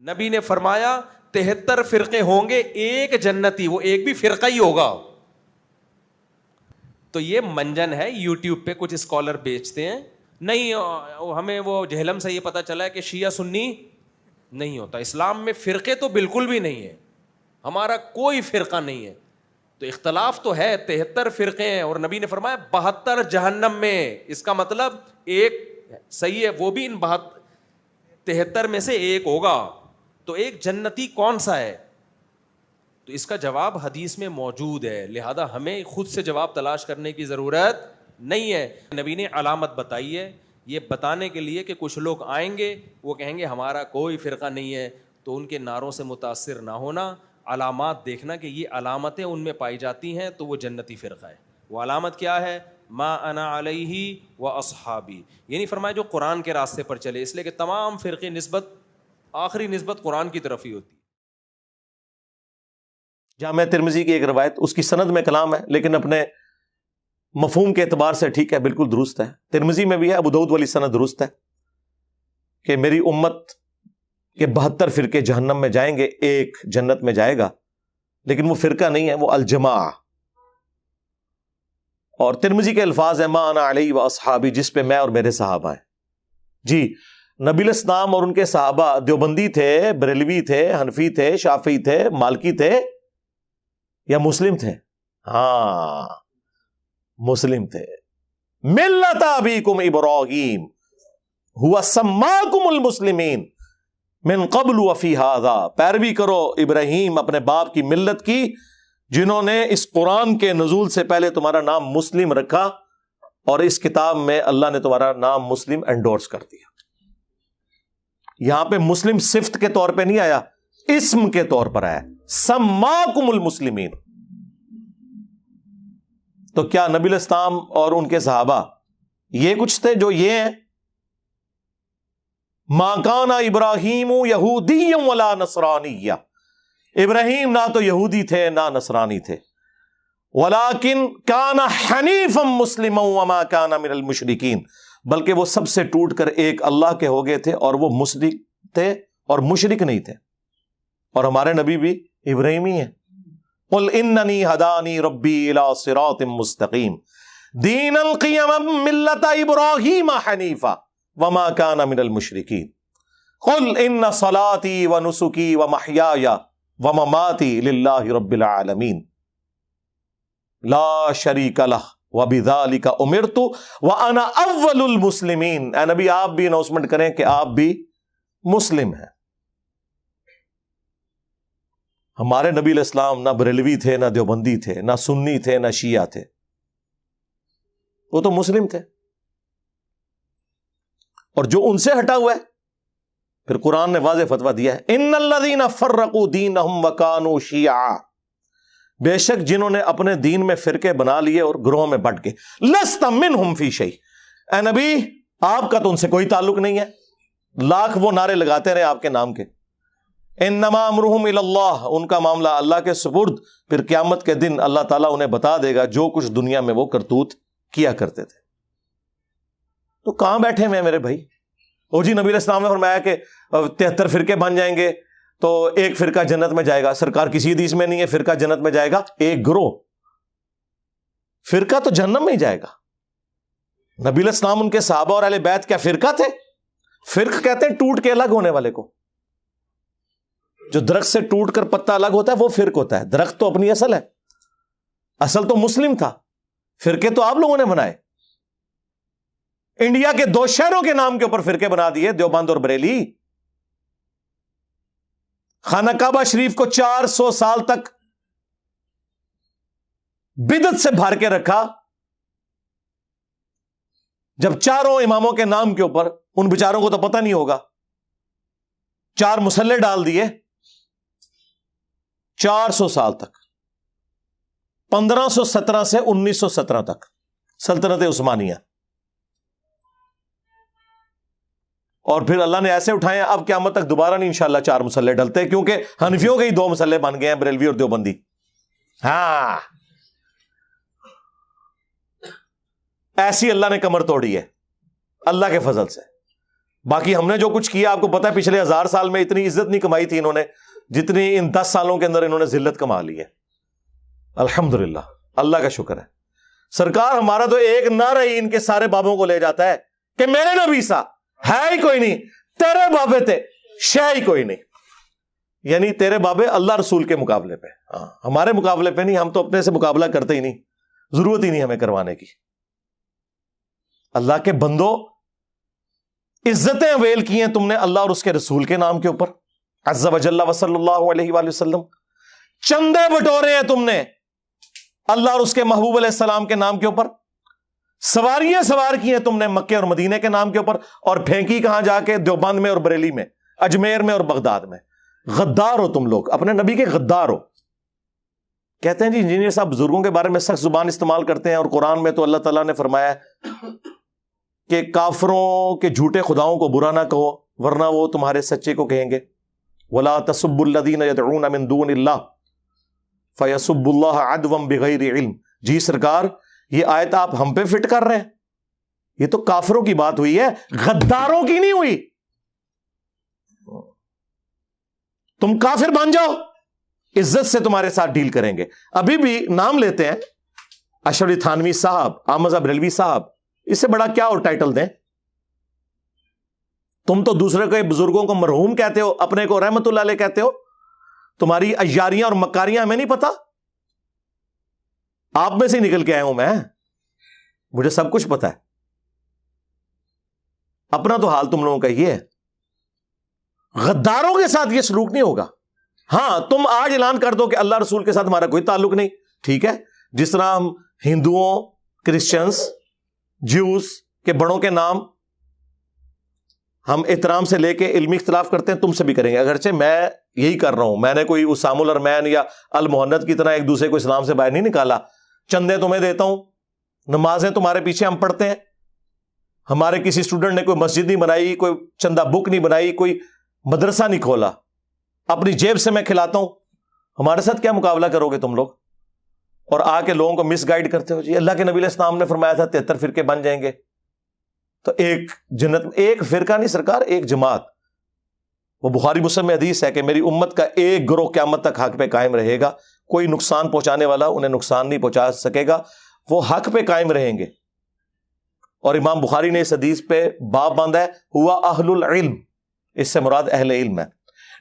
نبی نے فرمایا 73 فرقے ہوں گے، ایک جنتی، وہ ایک بھی فرقہ ہی ہوگا. تو یہ منجن ہے، یوٹیوب پہ کچھ اسکالر بیچتے ہیں. نہیں ہمیں وہ جہلم سے یہ پتا چلا ہے کہ شیعہ سنی نہیں ہوتا. اسلام میں فرقے تو بالکل بھی نہیں ہے، ہمارا کوئی فرقہ نہیں ہے. تو اختلاف تو ہے، 73 فرقے ہیں، اور نبی نے فرمایا 72 جہنم میں. اس کا مطلب ایک صحیح ہے، وہ بھی ان 73 میں سے ایک ہوگا. تو ایک جنتی کون سا ہے؟ تو اس کا جواب حدیث میں موجود ہے، لہذا ہمیں خود سے جواب تلاش کرنے کی ضرورت نہیں ہے. نبی نے علامت بتائی ہے، یہ بتانے کے لیے کہ کچھ لوگ آئیں گے وہ کہیں گے ہمارا کوئی فرقہ نہیں ہے. تو ان کے نعروں سے متاثر نہ ہونا، علامات دیکھنا کہ یہ علامتیں ان میں پائی جاتی ہیں تو وہ جنتی فرقہ ہے. وہ علامت کیا ہے؟ ما انا علیہ و اصحابی، یعنی فرمایا جو قرآن کے راستے پر چلے. اس لیے کہ تمام فرقے نسبت، آخری نسبت قرآن کی طرف ہی ہوتی ہے. جامع ترمذی کی ایک روایت، اس کی سند میں کلام ہے لیکن اپنے مفہوم کے اعتبار سے ٹھیک ہے، بالکل درست ہے. ترمذی میں بھی ہے، ابو داؤد والی سند درست ہے کہ میری امت کے 72 فرقے جہنم میں جائیں گے، ایک جنت میں جائے گا. لیکن وہ فرقہ نہیں ہے، وہ الجماع. اور ترمذی کے الفاظ ہیں ما انا علیہ و اصحابی، جس پہ میں اور میرے صحابہ ہیں. جی نبی الاسلام اور ان کے صحابہ دیوبندی تھے، بریلوی تھے، حنفی تھے، شافعی تھے، مالکی تھے یا مسلم تھے؟ ہاں مسلم تھے. ملت ابیکم ابراہیم ہوا سماکم المسلمین من قبل وفی ھذا، پیروی کرو ابراہیم اپنے باپ کی ملت کی جنہوں نے اس قرآن کے نزول سے پہلے تمہارا نام مسلم رکھا، اور اس کتاب میں اللہ نے تمہارا نام مسلم انڈورس کر دیا. یہاں پہ مسلم صفت کے طور پہ نہیں آیا، اسم کے طور پر آیا، سماکم المسلمین. تو کیا نبی الاسلام اور ان کے صحابہ یہ کچھ تھے جو یہ ہیں؟ ما کان ابراہیم یہودیا ولا نصرانیہ، ابراہیم نہ تو یہودی تھے نہ نصرانی تھے. ولیکن کان حنیفا مسلما وما کان من المشرکین، بلکہ وہ سب سے ٹوٹ کر ایک اللہ کے ہو گئے تھے اور وہ مشرک تھے اور مشرک نہیں تھے. اور ہمارے نبی بھی ابراہیمی ہیں. قل اننی ہدانی ربی الی صراط مستقیم دینا قیما ملت ابراہیم حنیفا وما کان من المشرکین. قل ان صلاتی ونسکی ومحیای ومماتی للہ رب العالمین لا شریک لہ وبذالک امرت وانا اول المسلمین. اے نبی آپ بھی اناؤنسمنٹ کریں کہ آپ بھی مسلم ہیں. ہمارے نبی علیہ السلام نہ بریلوی تھے، نہ دیوبندی تھے، نہ سنی تھے، نہ شیعہ تھے، وہ تو مسلم تھے. اور جو ان سے ہٹا ہوا ہے، پھر قرآن نے واضح فتویٰ دیا ہے ان الذین فرقوا دینہم وکانوا شیعا، بے شک جنہوں نے اپنے دین میں فرقے بنا لیے اور گروہوں میں بٹ گئے. لست منہم فی شیء، اے نبی آپ کا تو ان سے کوئی تعلق نہیں ہے. لاکھ وہ نعرے لگاتے رہے آپ کے نام کے. انما امرہم الی اللہ، ان کا معاملہ اللہ کے سپرد. پھر قیامت کے دن اللہ تعالیٰ انہیں بتا دے گا جو کچھ دنیا میں وہ کرتوت کیا کرتے تھے. تو کہاں بیٹھے ہوئے ہیں میرے بھائی؟ او جی نبی علیہ السلام نے فرمایا کہ 73 فرقے بن جائیں گے تو ایک فرقہ جنت میں جائے گا. سرکار کسی حدیث میں نہیں ہے فرقہ جنت میں جائے گا، ایک گروہ. فرقہ تو جہنم میں ہی جائے گا. نبی علیہ السلام ان کے صحابہ اور اہل بیت کیا فرقہ تھے؟ فرق کہتے ہیں ٹوٹ کے الگ ہونے والے کو. جو درخت سے ٹوٹ کر پتا الگ ہوتا ہے وہ فرق ہوتا ہے. درخت تو اپنی اصل ہے، اصل تو مسلم تھا، فرقے تو آپ لوگوں نے بنائے. انڈیا کے 2 شہروں کے نام کے اوپر فرقے بنا دیے، دیوبند اور بریلی. خانہ کعبہ شریف کو 400 سال تک بدعت سے بھر کے رکھا. جب چاروں اماموں کے نام کے اوپر، ان بیچاروں کو تو پتہ نہیں ہوگا، 4 مسلح ڈال دیے 400 سال تک، 1517 سے 1917 تک سلطنت عثمانیہ. اور پھر اللہ نے ایسے اٹھائے ہیں، اب قیامت تک دوبارہ نہیں انشاءاللہ 4 مسلح ڈلتے، کیونکہ حنفیوں کے ہی 2 مسلح بن گئے ہیں، بریلوی اور دیوبندی. ہاں ایسی اللہ نے کمر توڑی ہے اللہ کے فضل سے. باقی ہم نے جو کچھ کیا آپ کو پتا ہے پچھلے 1000 سال میں اتنی عزت نہیں کمائی تھی انہوں نے جتنی ان 10 سالوں کے اندر انہوں نے ذلت کما لی ہے. الحمدللہ اللہ کا شکر ہے. سرکار ہمارا تو ایک نعرہ ہی ان کے سارے بابوں کو لے جاتا ہے کہ میرے نبی سا ہے ہی کوئی نہیں, تیرے بابے تھے شے ہی کوئی نہیں. یعنی تیرے بابے اللہ رسول کے مقابلے پہ, ہمارے مقابلے پہ نہیں, ہم تو اپنے سے مقابلہ کرتے ہی نہیں, ضرورت ہی نہیں ہمیں کروانے کی. اللہ کے بندو عزتیں اویل کی ہیں تم نے اللہ اور اس کے رسول کے نام کے اوپر, عز و جل و صلی اللہ علیہ وآلہ وسلم. چندے بٹورے ہیں تم نے اللہ اور اس کے محبوب علیہ السلام کے نام کے اوپر, سواریاں سوار کی ہیں تم نے مکے اور مدینے کے نام کے اوپر, اور پھینکی کہاں جا کے؟ دیوبند میں اور بریلی میں, اجمیر میں اور بغداد میں. غدار ہو تم لوگ, اپنے نبی کے غدار ہو. کہتے ہیں جی انجینئر صاحب بزرگوں کے بارے میں سخت زبان استعمال کرتے ہیں, اور قرآن میں تو اللہ تعالیٰ نے فرمایا کہ کافروں کے جھوٹے خداؤں کو برا نہ کہو ورنہ وہ تمہارے سچے کو کہیں گے. وَلَا تَسُبُّوا الَّذِينَ يَدْعُونَ مِن دُونِ اللَّهِ فَيَسُبُّوا اللَّهَ عَدْوًا بِغَيْرِ عِلْم. جی سرکار یہ آیت آپ ہم پہ فٹ کر رہے ہیں, یہ تو کافروں کی بات ہوئی ہے, غداروں کی نہیں ہوئی. تم کافر بن جاؤ, عزت سے تمہارے ساتھ ڈیل کریں گے. ابھی بھی نام لیتے ہیں اشرف علی تھانوی صاحب, احمد صاحب بریلوی صاحب, اس سے بڑا کیا اور ٹائٹل دیں؟ تم تو دوسرے کے بزرگوں کو مرحوم کہتے ہو, اپنے کو رحمت اللہ علیہ کہتے ہو. تمہاری عیاریاں اور مکاریاں ہمیں نہیں پتا, آپ میں سے نکل کے آیا ہوں میں, مجھے سب کچھ پتا ہے. اپنا تو حال تم لوگوں کا یہ ہے. غداروں کے ساتھ یہ سلوک نہیں ہوگا. ہاں تم آج اعلان کر دو کہ اللہ رسول کے ساتھ ہمارا کوئی تعلق نہیں, ٹھیک ہے, جس طرح ہم ہندوؤں, کرسچنس, جیوز کے بڑوں کے نام ہم احترام سے لے کے علمی اختلاف کرتے ہیں, تم سے بھی کریں گے. اگرچہ میں یہی کر رہا ہوں, میں نے کوئی اسام الارمین یا المحنت کی طرح ایک دوسرے کو اسلام سے باہر نہیں نکالا. چندے تمہیں دیتا ہوں, نمازیں تمہارے پیچھے ہم پڑھتے ہیں, ہمارے کسی اسٹوڈنٹ نے کوئی مسجد نہیں بنائی, کوئی چندہ بک نہیں بنائی, کوئی مدرسہ نہیں کھولا, اپنی جیب سے میں کھلاتا ہوں. ہمارے ساتھ کیا مقابلہ کرو گے تم لوگ؟ اور آ کے لوگوں کو مس گائیڈ کرتے ہو. جی اللہ کے نبی علیہ السلام نے فرمایا تھا 73 فرقے بن جائیں گے, تو ایک جنت, ایک فرقہ نہیں سرکار, ایک جماعت. وہ بخاری مسلم میں حدیث ہے کہ میری امت کا ایک گروہ قیامت تک حق پہ قائم رہے گا, کوئی نقصان پہنچانے والا انہیں نقصان نہیں پہنچا سکے گا, وہ حق پہ قائم رہیں گے. اور امام بخاری نے اس حدیث پہ باب باندھا ہے ہوا اہل العلم, اس سے مراد اہل علم ہے,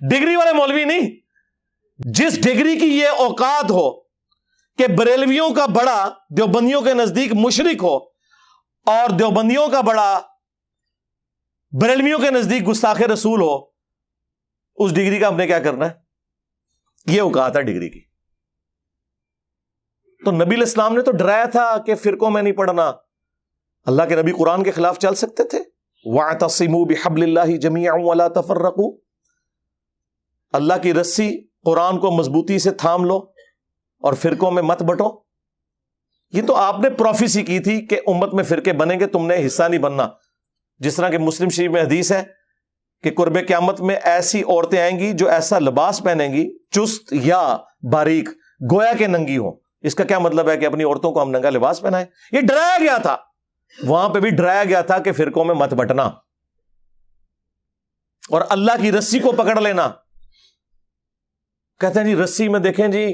ڈگری والے مولوی نہیں. جس ڈگری کی یہ اوقات ہو کہ بریلویوں کا بڑا دیوبندیوں کے نزدیک مشرک ہو, اور دیوبندیوں کا بڑا بریلویوں کے نزدیک گستاخ رسول ہو, اس ڈگری کا ہم نے کیا کرنا ہے؟ یہ اوقات ہے ڈگری کی. تو نبی علیہ السلام نے تو ڈرایا تھا کہ فرقوں میں نہیں پڑھنا. اللہ کے نبی قرآن کے خلاف چل سکتے تھے؟ وَاعْتَصِمُوا بِحَبْلِ اللَّهِ جَمِيعًا وَلَا تَفَرَّقُوا. اللہ کی رسی قرآن کو مضبوطی سے تھام لو اور فرقوں میں مت بٹو. یہ تو آپ نے پروفیسی کی تھی کہ امت میں فرقے بنیں گے, تم نے حصہ نہیں بننا. جس طرح کہ مسلم شریف میں حدیث ہے کہ قرب قیامت میں ایسی عورتیں آئیں گی جو ایسا لباس پہنیں گی چست یا باریک گویا کہ ننگی ہو. اس کا کیا مطلب ہے کہ اپنی عورتوں کو ہم ننگا لباس پہنائیں؟ یہ ڈرایا گیا تھا, وہاں پہ بھی ڈرایا گیا تھا کہ فرقوں میں مت بٹنا اور اللہ کی رسی کو پکڑ لینا. کہتے ہیں جی رسی میں دیکھیں جی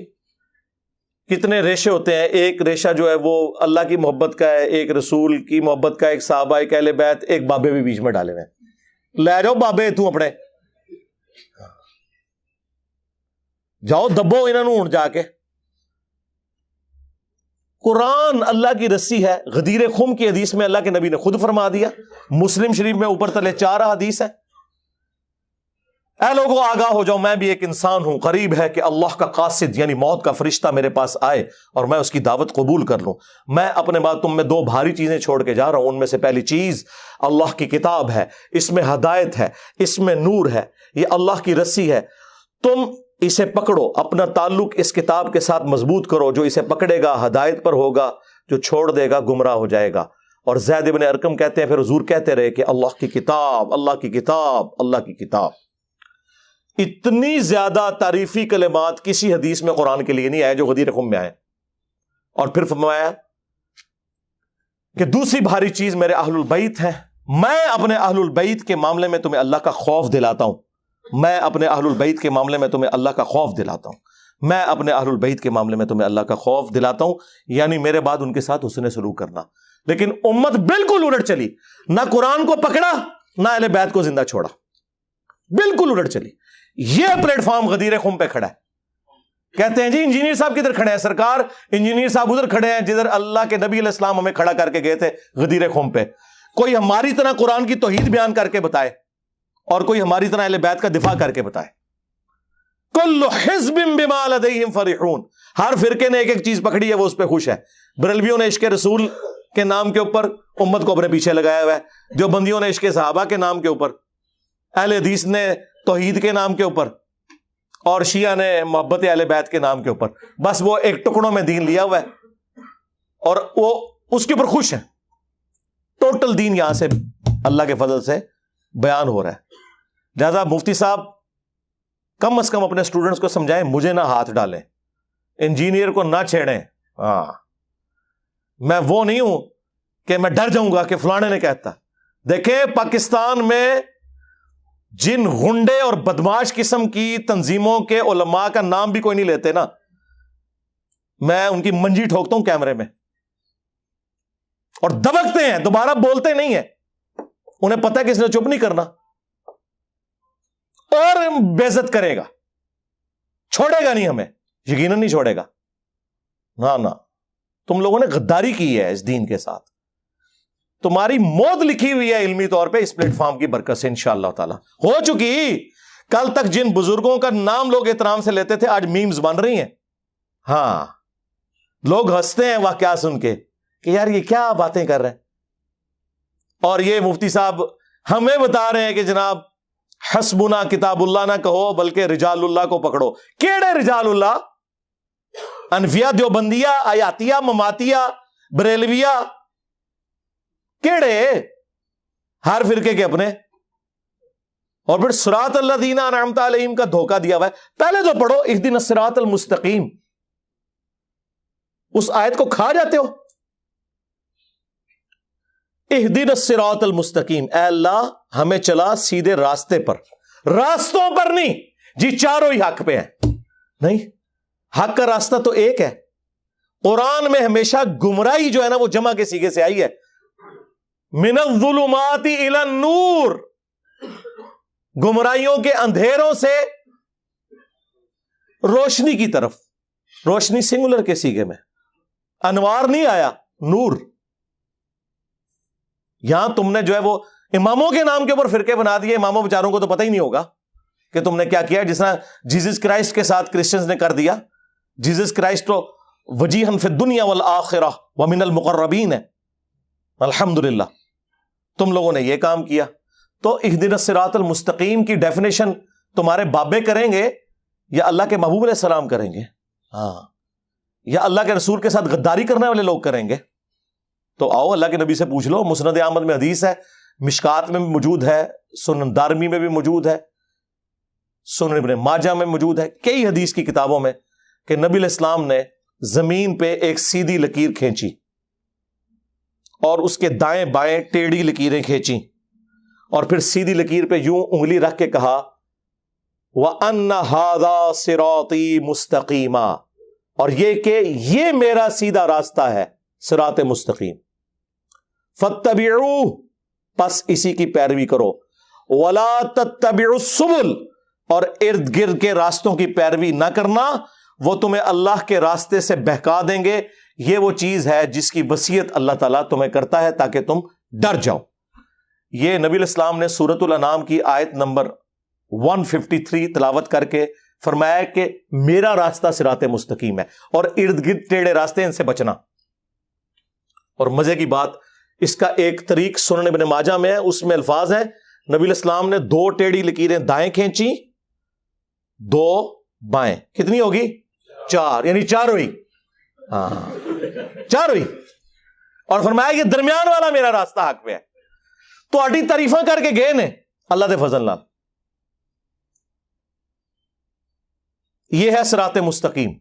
کتنے ریشے ہوتے ہیں, ایک ریشہ جو ہے وہ اللہ کی محبت کا ہے, ایک رسول کی محبت کا, ایک صحابہ, ایک اہل بیت, ایک بابے بھی بیچ میں ڈالے ہوئے. لے جاؤ بابے تو اپنے, جاؤ دبو انہوں ہوں جا کے. قرآن اللہ کی رسی ہے. غدیر خم کی حدیث میں اللہ کے نبی نے خود فرما دیا, مسلم شریف میں اوپر تلے 4 حدیث ہے. اے لوگوں آگاہ ہو جاؤ, میں بھی ایک انسان ہوں, قریب ہے کہ اللہ کا قاصد یعنی موت کا فرشتہ میرے پاس آئے اور میں اس کی دعوت قبول کر لوں. میں اپنے بعد تم میں 2 بھاری چیزیں چھوڑ کے جا رہا ہوں. ان میں سے پہلی چیز اللہ کی کتاب ہے, اس میں ہدایت ہے, اس میں نور ہے, یہ اللہ کی رسی ہے. تم اسے پکڑو, اپنا تعلق اس کتاب کے ساتھ مضبوط کرو. جو اسے پکڑے گا ہدایت پر ہوگا, جو چھوڑ دے گا گمراہ ہو جائے گا. اور زید ابن ارقم کہتے ہیں پھر حضور کہتے رہے کہ اللہ کی کتاب, اللہ کی کتاب, اللہ کی کتاب. اتنی زیادہ تعریفی کلمات کسی حدیث میں قرآن کے لیے نہیں آئے جو غدیر خم میں آئے. اور پھر فرمایا کہ دوسری بھاری چیز میرے اہل البیت ہیں, میں اپنے اہل البیت کے معاملے میں تمہیں اللہ کا خوف دلاتا ہوں، میں اپنے اہل البیت کے معاملے میں تمہیں اللہ کا خوف دلاتا ہوں، میں اپنے اہل البیت کے معاملے میں تمہیں اللہ کا خوف دلاتا ہوں، یعنی میرے بعد ان کے ساتھ حسن سلوک کرنا۔ لیکن امت بالکل الٹ چلی، نہ قرآن کو پکڑا نہ اہل بیت کو زندہ چھوڑا، بالکل الٹ چلی۔ یہ پلیٹ فارم غدیر خم پہ کھڑا ہے۔ کہتے ہیں جی انجینئر صاحب کدھر کھڑے ہیں؟ سرکار انجینئر صاحب ادھر کھڑے ہیں جدھر اللہ کے نبی علیہ السلام ہمیں کھڑا کر کے گئے تھے غدیر خم پہ۔ کوئی ہماری طرح قرآن کی توحید بیان کر کے بتائے اور کوئی ہماری طرح اہل بیت کا دفاع کر کے بتائے۔ کل حزب بما لدیہم فرحون، ہر فرقے نے ایک ایک چیز پکڑی ہے، وہ اس پہ خوش ہے۔ بریلویوں نے عشق رسول کے نام کے اوپر امت کو اپنے پیچھے لگایا ہوا ہے، دیوبندیوں نے عشق صحابہ کے نام کے اوپر، اہل حدیث نے توحید کے نام کے اوپر، اور شیعہ نے محبت اہل بیت کے نام کے اوپر۔ بس وہ ایک ٹکڑوں میں دین لیا ہوا ہے اور وہ اس کے اوپر خوش ہیں۔ ٹوٹل دین یہاں سے اللہ کے فضل سے بیان ہو رہا ہے۔ لہذا مفتی صاحب کم از کم اپنے اسٹوڈنٹس کو سمجھائیں، مجھے نہ ہاتھ ڈالیں، انجینئر کو نہ چھیڑیں۔ ہاں، میں وہ نہیں ہوں کہ میں ڈر جاؤں گا کہ فلانے نے کہتا۔ دیکھیں پاکستان میں جن غنڈے اور بدماش قسم کی تنظیموں کے علماء کا نام بھی کوئی نہیں لیتے نا، میں ان کی منجی ٹھوکتا ہوں کیمرے میں، اور دبکتے ہیں، دوبارہ بولتے نہیں ہیں، انہیں پتہ ہے کہ اس نے چپ نہیں کرنا اور بے عزت کرے گا، چھوڑے گا نہیں، ہمیں یقیناً نہیں چھوڑے گا۔ نہ تم لوگوں نے غداری کی ہے اس دین کے ساتھ، تمہاری موت لکھی ہوئی ہے علمی طور پہ اس پلیٹ فارم کی برکت سے انشاءاللہ تعالی ہو چکی۔ کل تک جن بزرگوں کا نام لوگ احترام سے لیتے تھے آج میمز بن رہی ہیں۔ ہاں، لوگ ہنستے ہیں واقعات سن کے کہ یار یہ کیا باتیں کر رہے ہیں، اور یہ مفتی صاحب ہمیں بتا رہے ہیں کہ جناب حسبنا کتاب اللہ نہ کہو بلکہ رجال اللہ کو پکڑو۔ کیڑے رجال اللہ؟ انفیہ، دیوبندیہ، آیاتیہ، مماتیہ، بریلویہ، کیڑے؟ ہر فرقے کے اپنے، اور پھر صراط الذین انعمت علیہم کا دھوکہ دیا ہوا ہے۔ پہلے تو پڑھو اہدنا الصراط المستقیم، اس آیت کو کھا جاتے ہو۔ اہدنا الصراط المستقیم، اے اللہ ہمیں چلا سیدھے راستے پر، راستوں پر نہیں جی چاروں ہی حق پہ ہیں، نہیں، حق کا راستہ تو ایک ہے۔ قرآن میں ہمیشہ گمراہی جو ہے نا وہ جمع کے صیغے سے آئی ہے، من الظلمات الی النور، گمراہیوں کے اندھیروں سے روشنی کی طرف، روشنی سنگولر کے صیغے میں، انوار نہیں آیا، نور۔ یہاں تم نے جو ہے وہ اماموں کے نام کے اوپر فرقے بنا دیے، اماموں بیچاروں کو تو پتہ ہی نہیں ہوگا کہ تم نے کیا کیا، جس طرح جیزس کرائسٹ کے ساتھ کرسچنز نے کر دیا۔ جیزس کرائسٹ تو وجیہن فی الدنیا والآخرہ ومن المقربین ہے، الحمدللہ۔ تم لوگوں نے یہ کام کیا۔ تو اہدنا الصراط المستقیم کی ڈیفینیشن تمہارے بابے کریں گے یا اللہ کے محبوب علیہ السلام کریں گے؟ ہاں، یا اللہ کے رسول کے ساتھ غداری کرنے والے لوگ کریں گے؟ تو آؤ اللہ کے نبی سے پوچھ لو۔ مسند احمد میں حدیث ہے، مشکات میں بھی موجود ہے، سنن دارمی میں بھی موجود ہے، سنن ابن ماجہ میں موجود ہے، کئی حدیث کی کتابوں میں، کہ نبی علیہ السلام نے زمین پہ ایک سیدھی لکیر کھینچی اور اس کے دائیں بائیں ٹیڑھی لکیریں کھینچی، اور پھر سیدھی لکیر پہ یوں انگلی رکھ کے کہا وَأَنَّ هَذَا صِرَاطِي مُسْتَقِيمًا، اور یہ کہ یہ میرا سیدھا راستہ ہے، صراط مستقیم، فَاتَّبِعُوهُ، پس اسی کی پیروی کرو، وَلَا تَتَّبِعُوا السُّبُلَ، اور ارد گرد کے راستوں کی پیروی نہ کرنا، وہ تمہیں اللہ کے راستے سے بہکا دیں گے۔ یہ وہ چیز ہے جس کی وصیت اللہ تعالیٰ تمہیں کرتا ہے تاکہ تم ڈر جاؤ۔ یہ نبی علیہ السلام نے سورۃ الانعام کی آیت نمبر 153 تلاوت کر کے فرمایا کہ میرا راستہ صراط مستقیم ہے، اور ارد گرد ٹیڑھے راستے ان سے بچنا۔ اور مزے کی بات، اس کا ایک طریق سنن ابن ماجہ میں ہے، اس میں الفاظ ہیں نبی علیہ السلام نے 2 ٹیڑھی لکیریں دائیں کھینچی، 2 بائیں، کتنی ہوگی؟ 4، یعنی 4 ہوئی، ہاں 4 ہوئی، اور فرمایا کہ درمیان والا میرا راستہ حق پہ ہے۔ تو اڈی تعریفاں کر کے گئے نے اللہ دے فضل نال۔ یہ ہے صراط مستقیم۔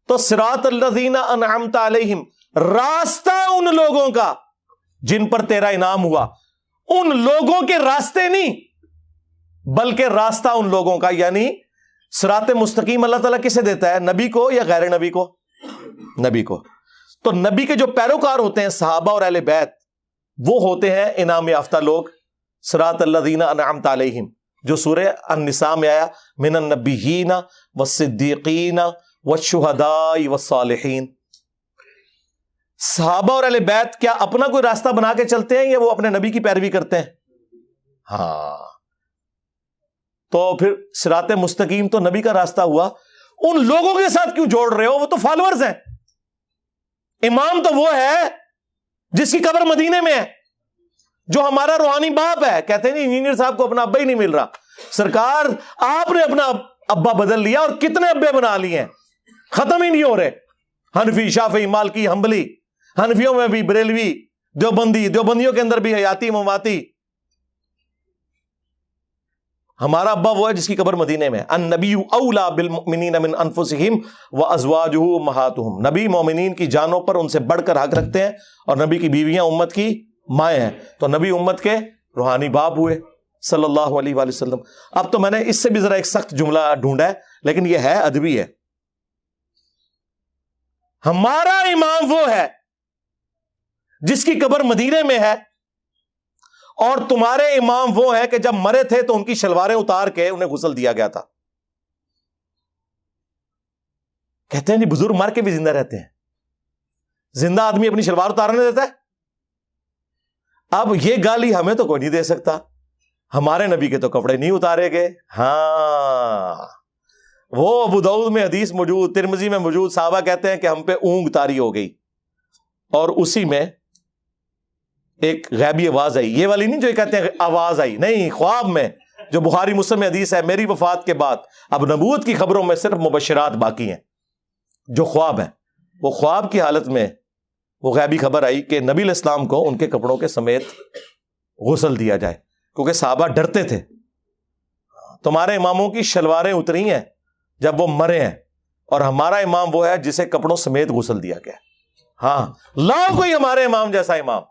تو صراط الذین انعمت علیہم، راستہ ان لوگوں کا جن پر تیرا انعام ہوا، ان لوگوں کے راستے نہیں بلکہ راستہ ان لوگوں کا، یعنی صراط مستقیم اللہ تعالیٰ کسے دیتا ہے؟ نبی کو یا غیر نبی کو؟ نبی کو۔ تو نبی کے جو پیروکار ہوتے ہیں صحابہ اور اہل بیت، وہ ہوتے ہیں انعام یافتہ لوگ، صراط الذین انعمت علیہم، جو سورہ النساء میں آیا، من النبیین والصدیقین والشہداء والصالحین۔ صحابہ اور اہل بیت کیا اپنا کوئی راستہ بنا کے چلتے ہیں یا وہ اپنے نبی کی پیروی کرتے ہیں؟ ہاں، تو پھر صراط مستقیم تو نبی کا راستہ ہوا، ان لوگوں کے ساتھ کیوں جوڑ رہے ہو؟ وہ تو فالوورز ہیں۔ امام تو وہ ہے جس کی قبر مدینے میں ہے، جو ہمارا روحانی باپ ہے۔ کہتے ہیں انجینئر صاحب کو اپنا ابا ہی نہیں مل رہا۔ سرکار آپ نے اپنا ابا بدل لیا، اور کتنے ابے بنا لیے ہیں، ختم ہی نہیں ہو رہے۔ حنفی، شافعی، مالکی، حنبلی، حنفیوں میں بھی بریلوی، دیوبندی، دیوبندیوں کے اندر بھی حیاتی، مماتی۔ ہمارا ابا وہ ہے جس کی قبر مدینے میں۔ النبی اولا بالمؤمنین من انفسہم وازواجہ امہاتہم، نبی مومنین کی جانوں پر ان سے بڑھ کر حق رکھتے ہیں، اور نبی کی بیویاں امت کی مائیں ہیں، تو نبی امت کے روحانی باپ ہوئے صلی اللہ علیہ وآلہ وسلم۔ اب تو میں نے اس سے بھی ذرا ایک سخت جملہ ڈھونڈا ہے، لیکن یہ ہے ادبی ہے۔ ہمارا امام وہ ہے جس کی قبر مدینے میں ہے، اور تمہارے امام وہ ہیں کہ جب مرے تھے تو ان کی شلواریں اتار کے انہیں غسل دیا گیا تھا۔ کہتے ہیں جی بزرگ مر کے بھی زندہ رہتے ہیں، زندہ آدمی اپنی شلوار اتارنے دیتا ہے؟ اب یہ گالی ہمیں تو کوئی نہیں دے سکتا، ہمارے نبی کے تو کپڑے نہیں اتارے گئے۔ ہاں، وہ ابو داؤد میں حدیث موجود، ترمذی میں موجود، صحابہ کہتے ہیں کہ ہم پہ اونگ طاری ہو گئی، اور اسی میں ایک غیبی آواز آئی، یہ والی نہیں جو کہتے ہیں آواز آئی، نہیں، خواب میں، جو بخاری مسلم میں حدیث ہے، میری وفات کے بعد اب نبوت کی خبروں میں صرف مبشرات باقی ہیں، جو خواب ہیں، وہ خواب کی حالت میں وہ غیبی خبر آئی کہ نبی علیہ السلام کو ان کے کپڑوں کے سمیت غسل دیا جائے، کیونکہ صحابہ ڈرتے تھے۔ تمہارے اماموں کی شلواریں اتری ہیں جب وہ مرے ہیں، اور ہمارا امام وہ ہے جسے کپڑوں سمیت غسل دیا گیا۔ ہاں، لاؤ کوئی ہمارے امام جیسا امام۔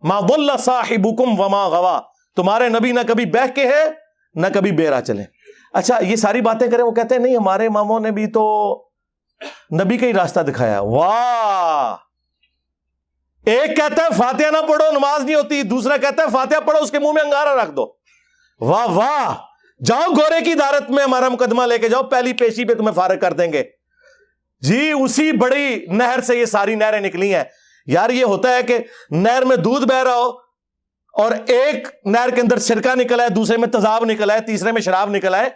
ما ضل صاحبکم وما غوا، تمہارے نبی نہ کبھی بہہ کے ہے نہ کبھی بیرا چلے۔ اچھا، یہ ساری باتیں کریں، وہ کہتے ہیں نہیں ہمارے اماموں نے بھی تو نبی کا ہی راستہ دکھایا۔ واہ! ایک کہتا ہے فاتحہ نہ پڑھو نماز نہیں ہوتی، دوسرا کہتا ہے فاتحہ پڑھو اس کے منہ میں انگارہ رکھ دو۔ واہ واہ! جاؤ گورے کی عدالت میں ہمارا مقدمہ لے کے جاؤ، پہلی پیشی پہ تمہیں فارغ کر دیں گے۔ جی اسی بڑی نہر سے یہ ساری نہریں نکلی ہیں۔ یار یہ ہوتا ہے کہ نہر میں دودھ بہ رہا ہو، اور ایک نہر کے اندر سرکہ نکلا ہے، دوسرے میں تیزاب نکلا ہے، تیسرے میں شراب نکلا ہے۔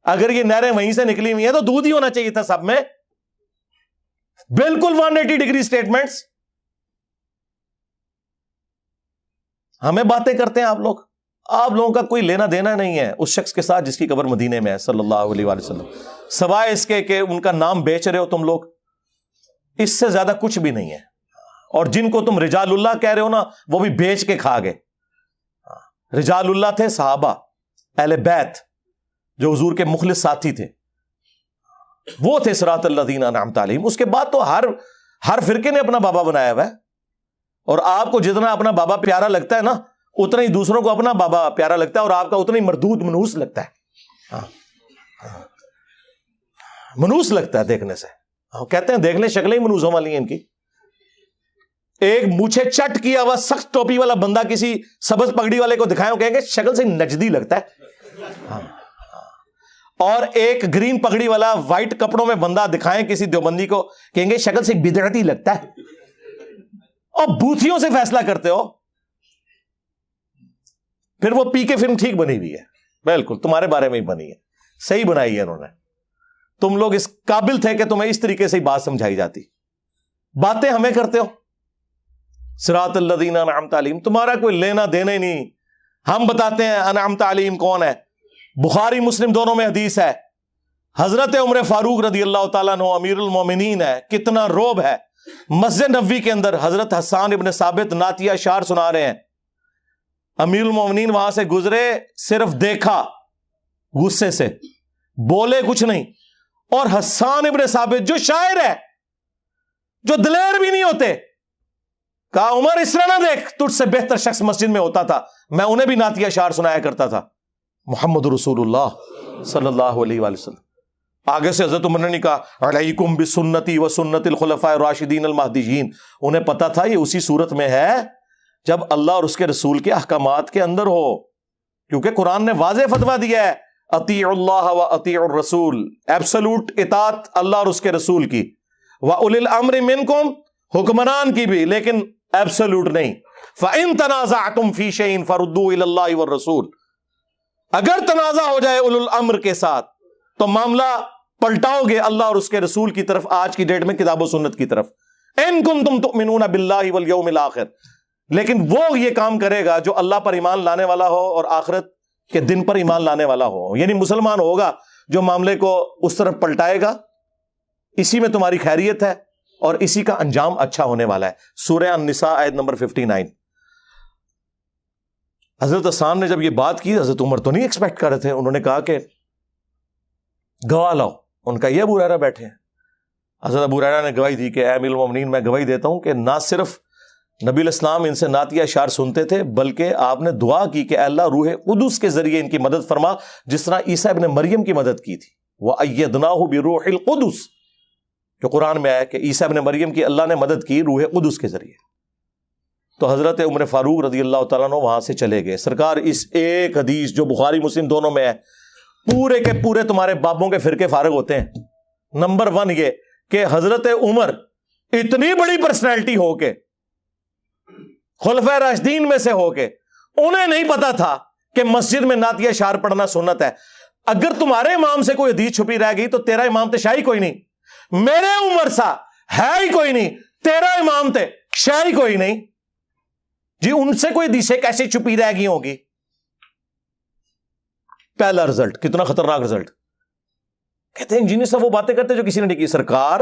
اگر یہ نہریں وہیں سے نکلی ہوئی ہیں تو دودھ ہی ہونا چاہیے تھا سب میں۔ بالکل 180 ڈگری سٹیٹمنٹس۔ ہمیں باتیں کرتے ہیں آپ لوگوں کا کوئی لینا دینا نہیں ہے اس شخص کے ساتھ جس کی قبر مدینے میں ہے صلی اللہ علیہ وآلہ وسلم، سوائے اس کے کہ ان کا نام بیچ رہے ہو تم لوگ، اس سے زیادہ کچھ بھی نہیں ہے۔ اور جن کو تم رجال اللہ کہہ رہے ہو نا، وہ بھی بیچ کے کھا گئے۔ رجال اللہ تھے صحابہ، اہل بیت، جو حضور کے مخلص ساتھی تھے، وہ تھے صراط الذین انعمت علیہم۔ اس کے بعد تو ہر فرقے نے اپنا بابا بنایا ہوا ہے، اور آپ کو جتنا اپنا بابا پیارا لگتا ہے نا، اتنا ہی دوسروں کو اپنا بابا پیارا لگتا ہے، اور آپ کا اتنا ہی مردود منوس لگتا ہے۔ منوس لگتا ہے دیکھنے سے۔ کہتے ہیں دیکھ لیں شکلیں ہی منوسوں والی ہیں ان کی۔ ایک مونچھے چٹ کیا ہوا سخت ٹوپی والا بندہ کسی سبز پگڑی والے کو دکھائیں، کہیں گے شکل سے نجدی لگتا ہے، اور ایک گرین پگڑی والا وائٹ کپڑوں میں بندہ دکھائیں کسی دیوبندی کو، کہیں گے شکل سے بدعتی لگتا ہے۔ اور بوتھیوں سے فیصلہ کرتے ہو، پھر وہ پی کے فلم ٹھیک بنی ہوئی ہے، بالکل تمہارے بارے میں ہی بنی ہے، صحیح بنائی ہے انہوں نے۔ تم لوگ اس قابل تھے کہ تمہیں اس طریقے سے ہی بات سمجھائی جاتی، باتیں ہمیں کرتے ہو۔ صراط الذین انعمت علیہم، تمہارا کوئی لینا دینا ہی نہیں۔ ہم بتاتے ہیں انعمت علیہم کون ہے، بخاری مسلم دونوں میں حدیث ہے، حضرت عمر فاروق رضی اللہ تعالیٰ عنہ امیر المومنین ہے، کتنا روب ہے۔ مسجد نبوی کے اندر حضرت حسان ابن ثابت نعتیہ اشعار سنا رہے ہیں، امیر المومنین وہاں سے گزرے، صرف دیکھا، غصے سے بولے کچھ نہیں، اور حسان ابن ثابت جو شاعر ہے، جو دلیر بھی نہیں ہوتے، کہا عمر اس طرح نہ دیکھ، تجھ سے بہتر شخص مسجد میں ہوتا تھا، میں انہیں بھی نعت اشعار سنایا کرتا تھا. محمد رسول اللہ صلی اللہ علیہ وآلہ وسلم. آگے سے حضرت عمر نے نہیں کہا علیکم بسنتی و سنت الخلفاء الراشدین المہدیین. انہیں پتا تھا یہ اسی صورت میں ہے جب اللہ اور اس کے رسول کے احکامات کے اندر ہو، کیونکہ قرآن نے واضح فتویٰ دیا ہے اطیعوا اللہ و اطیعوا الرسول، ایبسولوٹ اطاعت اللہ اور اس کے رسول کی، وَأُولِي الْأَمْرِ مِنْكُمْ، حکمران کی بھی، لیکن ایبسولوٹ نہیں. فَإِن تَنَازَعْتُمْ فِي شَيْءٍ فَرُدُّوهُ إِلَى اللَّهِ وَالرَّسُولِ. اگر تنازع ہو جائے اولو الامر کے ساتھ تو معاملہ پلٹاؤ گے اللہ اور اس کے رسول کی طرف، آج کی ڈیٹ میں کتاب و سنت کی طرف. ان کنتم تؤمنون باللہ والیوم الاخر. لیکن وہ یہ کام کرے گا جو اللہ پر ایمان لانے والا ہو اور آخرت کے دن پر ایمان لانے والا ہو، یعنی مسلمان ہوگا جو معاملے کو اس طرف پلٹائے گا. اسی میں تمہاری خیریت ہے اور اسی کا انجام اچھا ہونے والا ہے. سورہ النساء آیت نمبر 59. حضرت حسان نے جب یہ بات کی، حضرت عمر تو نہیں ایکسپیکٹ کر رہے تھے، انہوں نے کہا کہ گواہ لاؤ. ان کا یہ ابو ہریرہ بیٹھے ہیں. حضرت ابو ہریرہ نے گواہی دی کہ اے امیر المومنین، میں گواہی دیتا ہوں کہ نہ صرف نبی الاسلام ان سے نعتیہ اشعار سنتے تھے، بلکہ آپ نے دعا کی کہ اے اللہ روح قدس کے ذریعے ان کی مدد فرما، جس طرح عیسیٰ ابن مریم کی مدد کی تھی. وَأَيَّدْنَاهُ بِرُوحِ الْقُدُسِ، جو قرآن میں آیا کہ عیسیٰ ابن مریم کی اللہ نے مدد کی روح قدس کے ذریعے. تو حضرت عمر فاروق رضی اللہ تعالیٰ عنہ وہاں سے چلے گئے. سرکار اس ایک حدیث جو بخاری مسلم دونوں میں ہے، پورے کے پورے تمہارے بابوں کے فرقے فارغ ہوتے ہیں. نمبر 1 یہ کہ حضرت عمر اتنی بڑی پرسنالٹی ہو کے، خلفائے راشدین میں سے ہو کے، انہیں نہیں پتا تھا کہ مسجد میں نعتیہ اشعار پڑھنا سنت ہے. اگر تمہارے امام سے کوئی حدیث چھپی رہ گئی تو تیرا امام تو شاہی کوئی نہیں. میرے عمر سا ہے ہی کوئی نہیں، تیرا امام تے شاہی کوئی نہیں. جی ان سے کوئی حدیثیں کیسے چھپی رہ گئی ہوگی؟ پہلا رزلٹ کتنا خطرناک رزلٹ. کہتے ہیں انجینئر صاحب وہ باتیں کرتے جو کسی نے نہیں کی. سرکار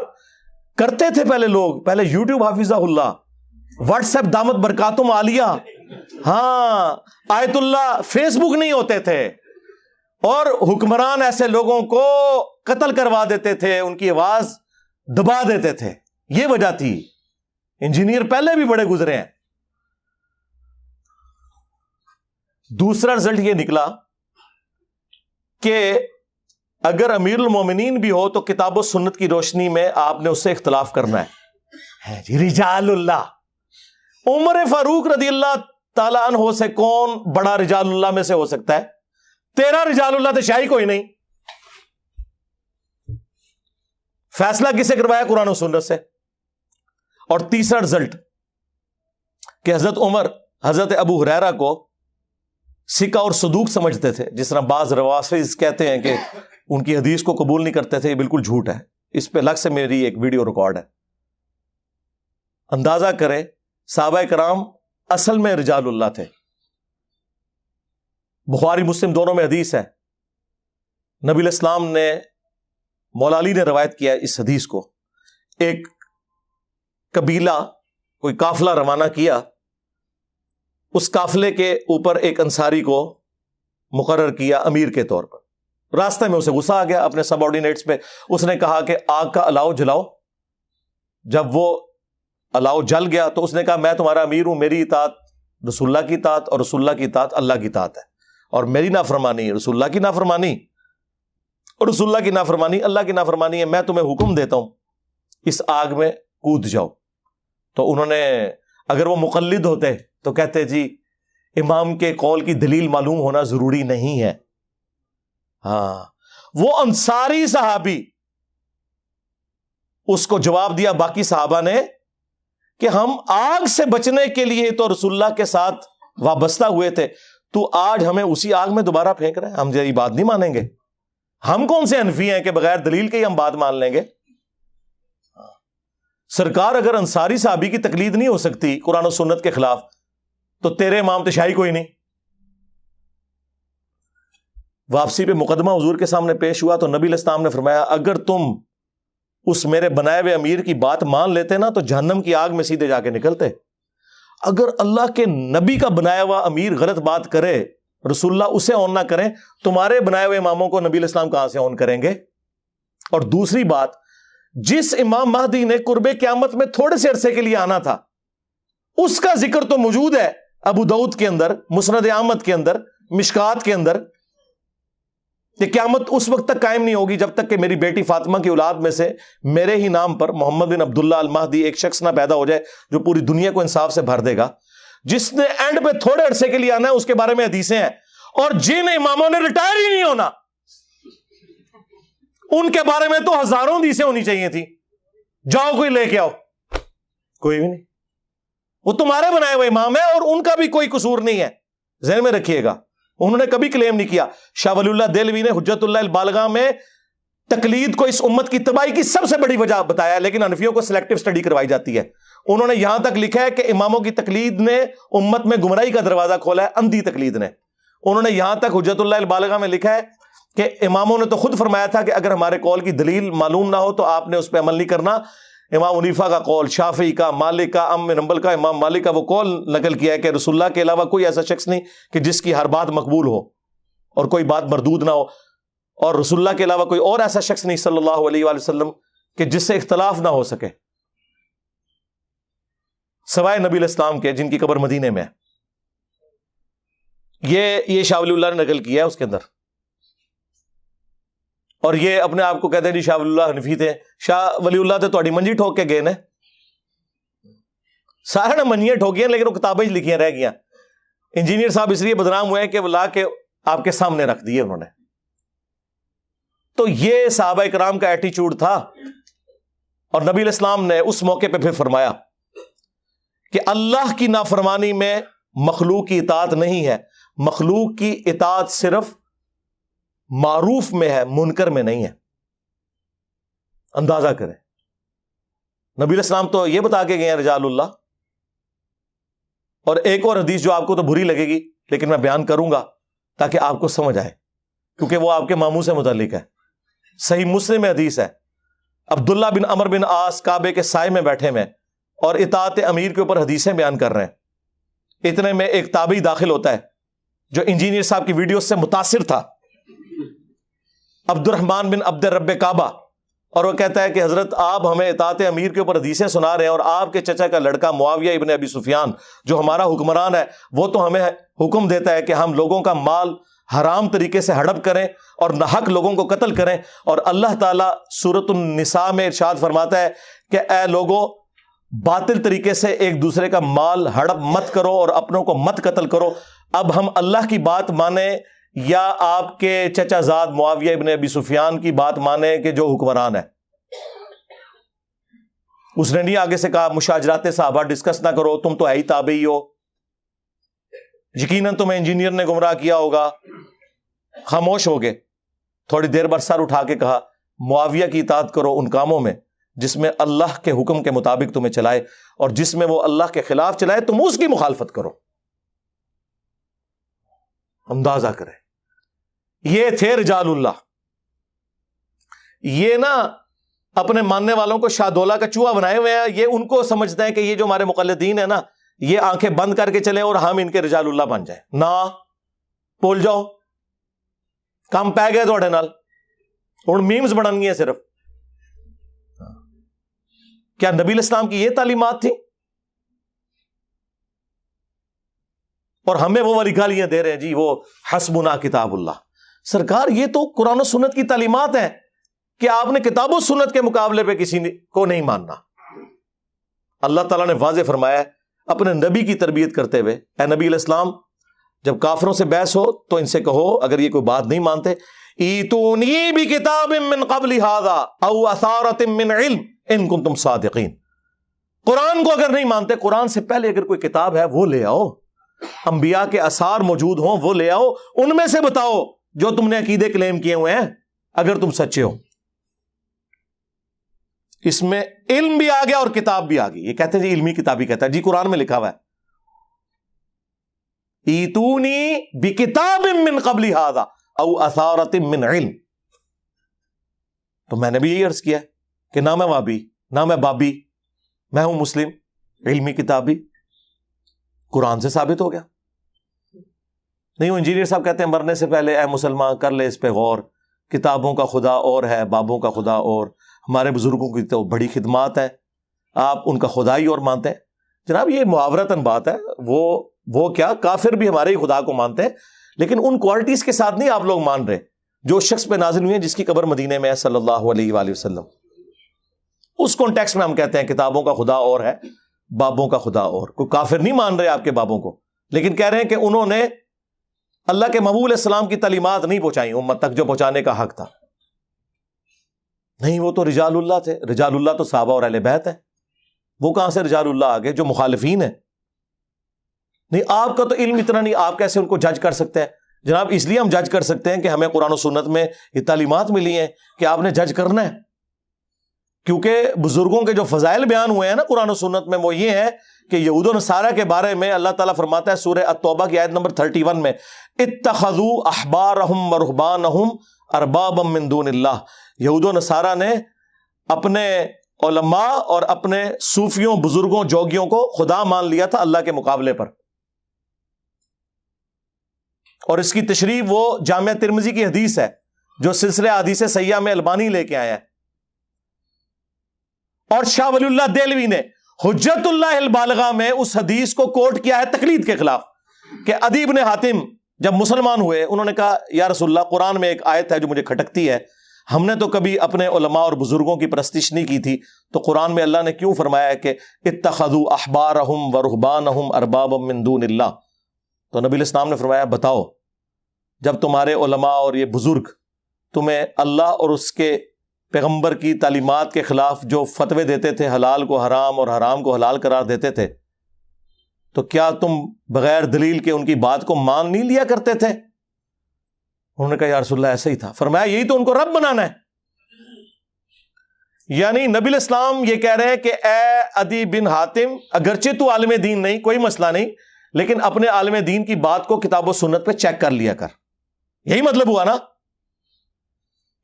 کرتے تھے پہلے لوگ، پہلے یوٹیوب حافظہ اللہ، واٹس ایپ دامت برکاتم عالیہ، ہاں آیت اللہ، فیس بک نہیں ہوتے تھے، اور حکمران ایسے لوگوں کو قتل کروا دیتے تھے، ان کی آواز دبا دیتے تھے. یہ وجہ تھی. انجینئر پہلے بھی بڑے گزرے ہیں. دوسرا رزلٹ یہ نکلا کہ اگر امیر المومنین بھی ہو تو کتاب و سنت کی روشنی میں آپ نے اس سے اختلاف کرنا ہے. رجال اللہ، عمر فاروق رضی اللہ تعالیٰ عنہ سے کون بڑا رجال اللہ میں سے ہو سکتا ہے؟ تیرا رجال اللہ تو شاہی کوئی نہیں. فیصلہ کسے کروایا؟ قرآن و سنت سے. اور تیسرا رزلٹ کہ حضرت عمر حضرت ابو ہریرہ کو سکہ اور صدوق سمجھتے تھے، جس طرح بعض روافض کہتے ہیں کہ ان کی حدیث کو قبول نہیں کرتے تھے. یہ بالکل جھوٹ ہے. اس پہ الگ سے میری ایک ویڈیو ریکارڈ ہے. اندازہ کریں صحابہ کرام اصل میں رجال اللہ تھے. بخاری مسلم دونوں میں حدیث ہے. نبی الاسلام نے، مولا علی نے روایت کیا اس حدیث کو. ایک قبیلہ کوئی قافلہ روانہ کیا، اس قافلے کے اوپر ایک انصاری کو مقرر کیا امیر کے طور پر. راستہ میں اسے غصہ آ گیا اپنے سب آرڈینیٹس پہ. اس نے کہا کہ آگ کا الاؤ جلاؤ. جب وہ الاؤ جل گیا تو اس نے کہا میں تمہارا امیر ہوں، میری اطاعت رسول اللہ کی اطاعت اور رسول اللہ کی اطاعت اللہ کی اطاعت ہے، اور میری نافرمانی رسول اللہ کی نافرمانی اور رسول اللہ کی نافرمانی اللہ کی نافرمانی ہے. میں تمہیں حکم دیتا ہوں اس آگ میں کود جاؤ. تو انہوں نے، اگر وہ مقلد ہوتے تو کہتے جی امام کے قول کی دلیل معلوم ہونا ضروری نہیں ہے. ہاں وہ انصاری صحابی اس کو جواب دیا باقی صحابہ نے کہ ہم آگ سے بچنے کے لیے تو رسول اللہ کے ساتھ وابستہ ہوئے تھے، تو آج ہمیں اسی آگ میں دوبارہ پھینک رہے ہیں. ہم یہ بات نہیں مانیں گے. ہم کون سے حنفی ہیں کہ بغیر دلیل کے ہی ہم بات مان لیں گے؟ سرکار اگر انصاری صحابی کی تقلید نہیں ہو سکتی قرآن و سنت کے خلاف تو تیرے امام تشاہی کوئی نہیں. واپسی پہ مقدمہ حضور کے سامنے پیش ہوا تو نبی علیہ السلام نے فرمایا اگر تم اس میرے بنائے ہوئے امیر کی بات مان لیتے نا تو جہنم کی آگ میں سیدھے جا کے نکلتے. اگر اللہ کے نبی کا بنایا ہوا امیر غلط بات کرے، رسول اللہ اسے آن نہ کریں، تمہارے بنائے ہوئے اماموں کو نبی علیہ السلام کہاں سے آن کریں گے؟ اور دوسری بات، جس امام مہدی نے قرب قیامت میں تھوڑے سے عرصے کے لیے آنا تھا، اس کا ذکر تو موجود ہے ابو داؤد کے اندر، مسند احمد کے اندر، مشکات کے اندر، کہ قیامت اس وقت تک قائم نہیں ہوگی جب تک کہ میری بیٹی فاطمہ کی اولاد میں سے میرے ہی نام پر محمد بن عبداللہ المہدی ایک شخص نہ پیدا ہو جائے جو پوری دنیا کو انصاف سے بھر دے گا، جس نے اینڈ پہ تھوڑے عرصے کے لیے آنا ہے۔ اس کے بارے میں حدیثیں ہیں، اور جن اماموں نے ریٹائر ہی نہیں ہونا ان کے بارے میں تو ہزاروں حدیثیں ہونی چاہیے تھی۔ جاؤ کوئی لے کے آؤ، کوئی بھی نہیں، وہ تمہارے بنائے ہوئے امام ہے اور ان کا بھی کوئی قصور نہیں ہے، ذہن میں رکھیے گا۔ انہوں نے کبھی کلیم نہیں کیا۔ شاہ ولی اللہ دہلوی نے حجت اللہ البالغہ میں تقلید کو اس امت کی تباہی کی سب سے بڑی وجہ بتایا، لیکن حنفیوں کو سلیکٹو سٹڈی کروائی جاتی ہے۔ انہوں نے یہاں تک لکھا ہے کہ اماموں کی تقلید نے امت میں گمراہی کا دروازہ کھولا ہے، اندھی تقلید نے۔ انہوں نے یہاں تک حجت اللہ البالغہ میں لکھا ہے کہ اماموں نے تو خود فرمایا تھا کہ اگر ہمارے قول کی دلیل معلوم نہ ہو تو آپ نے اس پہ عمل نہیں کرنا۔ امام حنیفہ کا قول، شافعی کا، مالک کا، ام بن حنبل کا، امام مالک کا وہ قول نقل کیا ہے کہ رسول اللہ کے علاوہ کوئی ایسا شخص نہیں کہ جس کی ہر بات مقبول ہو اور کوئی بات مردود نہ ہو، اور رسول اللہ کے علاوہ کوئی اور ایسا شخص نہیں صلی اللہ علیہ وآلہ وسلم کہ جس سے اختلاف نہ ہو سکے سوائے نبی علیہ السلام کے، جن کی قبر مدینے میں ہے۔ یہ شاہ ولی اللہ نے نقل کیا ہے اس کے اندر، اور یہ اپنے آپ کو کہتے ہیں جی شاہ ولی اللہ حنفی تھے۔ شاہ ولی اللہ تو تھوڑی منجی ٹھوک کے گئے نا، سارے نے منجیاں ٹھوکیاں لیکن وہ کتابیں لکھیاں رہ گیا۔ انجینئر صاحب اس لیے بدنام ہوئے ہیں کہ وہ لا کے آپ کے سامنے رکھ دیے انہوں نے۔ تو یہ صحابہ کرام کا ایٹیچیوڈ تھا، اور نبی علیہ السلام نے اس موقع پہ پھر فرمایا کہ اللہ کی نافرمانی میں مخلوق کی اطاعت نہیں ہے، مخلوق کی اطاعت صرف معروف میں ہے، منکر میں نہیں ہے۔ اندازہ کریں، نبی علیہ السلام تو یہ بتا کے گئے ہیں رجال اللہ۔ اور ایک اور حدیث جو آپ کو تو بری لگے گی لیکن میں بیان کروں گا تاکہ آپ کو سمجھ آئے، کیونکہ وہ آپ کے ماموں سے متعلق ہے۔ صحیح مسلم میں حدیث ہے، عبداللہ بن عمر بن عاص کعبے کے سائے میں بیٹھے میں اور اطاعت امیر کے اوپر حدیثیں بیان کر رہے ہیں۔ اتنے میں ایک تابعی داخل ہوتا ہے جو انجینئر صاحب کی ویڈیو سے متاثر تھا، عبد الرحمن بن عبد رب کعبہ، اور وہ کہتا ہے کہ حضرت آپ ہمیں اطاعت امیر کے اوپر حدیثیں سنا رہے ہیں، اور آپ کے چچا کا لڑکا معاویہ ابن ابی سفیان جو ہمارا حکمران ہے وہ تو ہمیں حکم دیتا ہے کہ ہم لوگوں کا مال حرام طریقے سے ہڑپ کریں اور ناحق لوگوں کو قتل کریں، اور اللہ تعالیٰ سورۃ النساء میں ارشاد فرماتا ہے کہ اے لوگو باطل طریقے سے ایک دوسرے کا مال ہڑپ مت کرو اور اپنوں کو مت قتل کرو۔ اب ہم اللہ کی بات مانیں یا آپ کے چچا زاد معاویہ ابن ابی سفیان کی بات مانیں کہ جو حکمران ہے؟ اس نے نہیں آگے سے کہا مشاجرات صحابہ ڈسکس نہ کرو، تم تو ہے ہی تابعی ہو، یقیناً تمہیں انجینئر نے گمراہ کیا ہوگا۔ خاموش ہو گئے۔ تھوڑی دیر بعد سر اٹھا کے کہا معاویہ کی اطاعت کرو ان کاموں میں جس میں اللہ کے حکم کے مطابق تمہیں چلائے، اور جس میں وہ اللہ کے خلاف چلائے تم اس کی مخالفت کرو۔ اندازہ کریں، یہ تھے رجال اللہ۔ یہ نا اپنے ماننے والوں کو شاہ دولہ کا چوہا بنائے ہوئے ہیں، یہ ان کو سمجھتے ہیں کہ یہ جو ہمارے مقلدین ہیں نا یہ آنکھیں بند کر کے چلیں اور ہم ان کے رجال اللہ بن جائیں۔ نہ بول جاؤ، کام پہ گئے تھوڑے نال، ہن میمز بنانی ہے صرف۔ کیا نبی علیہ السلام کی یہ تعلیمات تھی؟ اور ہمیں وہ والی گالیاں دے رہے ہیں جی وہ حسبنا کتاب اللہ۔ سرکار یہ تو قرآن و سنت کی تعلیمات ہیں کہ آپ نے کتاب و سنت کے مقابلے پہ کسی کو نہیں ماننا۔ اللہ تعالیٰ نے واضح فرمایا ہے اپنے نبی کی تربیت کرتے ہوئے، اے نبی علیہ السلام جب کافروں سے بحث ہو تو ان سے کہو اگر یہ کوئی بات نہیں مانتے، ایتونی بکتاب من قبل ھذا او اثارۃ من علم ان کنتم صادقین۔ قرآن کو اگر نہیں مانتے، قرآن سے پہلے اگر کوئی کتاب ہے وہ لے آؤ، انبیاء کے آثار موجود ہوں وہ لے آؤ، ان میں سے بتاؤ جو تم نے عقیدے کلیم کیے ہوئے ہیں اگر تم سچے ہو۔ اس میں علم بھی آ گیا اور کتاب بھی آ گئی۔ یہ کہتے ہیں جی علمی کتاب ہی کہتا ہے، جی قرآن میں لکھا ہوا ہے ایتونی بکتاب من قبل ھذا او اثارۃ من علم۔ تو میں نے بھی یہی عرض کیا کہ نہ میں وابی نہ میں بابی، میں ہوں مسلم، علمی کتاب بھی قرآن سے ثابت ہو گیا۔ نہیں وہ انجینئر صاحب کہتے ہیں مرنے سے پہلے اے مسلمان کر لے اس پہ غور، کتابوں کا خدا اور ہے، بابوں کا خدا اور، ہمارے بزرگوں کی تو بڑی خدمات ہے، آپ ان کا خدا ہی اور مانتے ہیں۔ جناب یہ محاورتاً بات ہے، وہ کیا کافر بھی ہمارے ہی خدا کو مانتے ہیں، لیکن ان کوالٹیز کے ساتھ نہیں آپ لوگ مان رہے جو شخص پہ نازل ہوئی ہیں جس کی قبر مدینے میں ہے صلی اللہ علیہ وآلہ وسلم. اس کانٹیکسٹ میں ہم کہتے ہیں کتابوں کا خدا اور ہے، بابوں کا خدا اور. کوئی کافر نہیں مان رہے آپ کے بابوں کو، لیکن کہہ رہے ہیں کہ انہوں نے اللہ کے محبوب علیہ السلام کی تعلیمات نہیں پہنچائی امت تک جو پہنچانے کا حق تھا. نہیں، وہ تو رجال اللہ تھے. رجال اللہ تو صحابہ اور اہل بیت ہے. وہ کہاں سے رجال اللہ آگے جو مخالفین ہیں؟ نہیں، آپ کا تو علم اتنا نہیں، آپ کیسے ان کو جج کر سکتے ہیں؟ جناب اس لیے ہم جج کر سکتے ہیں کہ ہمیں قرآن و سنت میں یہ تعلیمات ملی ہیں کہ آپ نے جج کرنا ہے. کیونکہ بزرگوں کے جو فضائل بیان ہوئے ہیں نا قرآن و سنت میں، وہ یہ ہے کہ یہود و نصارہ کے بارے میں اللہ تعالیٰ فرماتا ہے سورہ التوبہ کی آیت نمبر 31 میں، اتخذوا احبارہم ورہبانہم اربابا من دون اللہ. یہود و نصارہ نے اپنے علماء اور اپنے صوفیوں، بزرگوں، جوگیوں کو خدا مان لیا تھا اللہ کے مقابلے پر. اور اس کی تشریح وہ جامعہ ترمذی کی حدیث ہے جو سلسلہ احادیث صحیحہ میں البانی لے کے آیا ہے. اور شاہ ولی اللہ دہلوی نے حجت اللہ البالغہ میں اس حدیث کو کوٹ کیا ہے تقلید کے خلاف، کہ عدی بن حاتم جب مسلمان ہوئے انہوں نے کہا یا رسول اللہ قرآن میں ایک آیت ہے جو مجھے کھٹکتی ہے، ہم نے تو کبھی اپنے علماء اور بزرگوں کی پرستش نہیں کی تھی، تو قرآن میں اللہ نے کیوں فرمایا ہے کہ اتخذوا احبارہم ورہبانہم اربابا من دون اللہ؟ تو نبی علیہ السلام نے فرمایا بتاؤ جب تمہارے علماء اور یہ بزرگ تمہیں اللہ اور اس کے پیغمبر کی تعلیمات کے خلاف جو فتوے دیتے تھے، حلال کو حرام اور حرام کو حلال قرار دیتے تھے، تو کیا تم بغیر دلیل کے ان کی بات کو مان نہیں لیا کرتے تھے؟ انہوں نے کہا یا رسول اللہ ایسا ہی تھا. فرمایا یہی تو ان کو رب بنانا ہے. یعنی نبی علیہ السلام یہ کہہ رہے ہیں کہ اے عدی بن حاتم، اگرچہ تو عالم دین نہیں، کوئی مسئلہ نہیں، لیکن اپنے عالم دین کی بات کو کتاب و سنت پہ چیک کر لیا کر. یہی مطلب ہوا نا،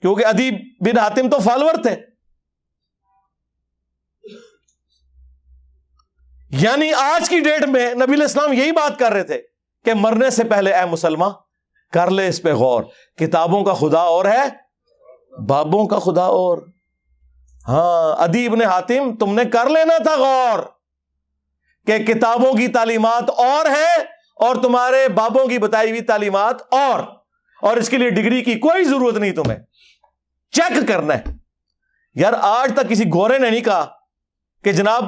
کیونکہ عدی بن حاتم تو فالوور تھے. یعنی آج کی ڈیٹ میں نبی علیہ السلام یہی بات کر رہے تھے کہ مرنے سے پہلے اے مسلمان کر لے اس پہ غور، کتابوں کا خدا اور ہے، بابوں کا خدا اور. ہاں عدی ابن حاتم تم نے کر لینا تھا غور کہ کتابوں کی تعلیمات اور ہے اور تمہارے بابوں کی بتائی ہوئی تعلیمات اور اس کے لیے ڈگری کی کوئی ضرورت نہیں، تمہیں چیک کرنا ہے. یار آج تک کسی گورے نے نہیں کہا کہ جناب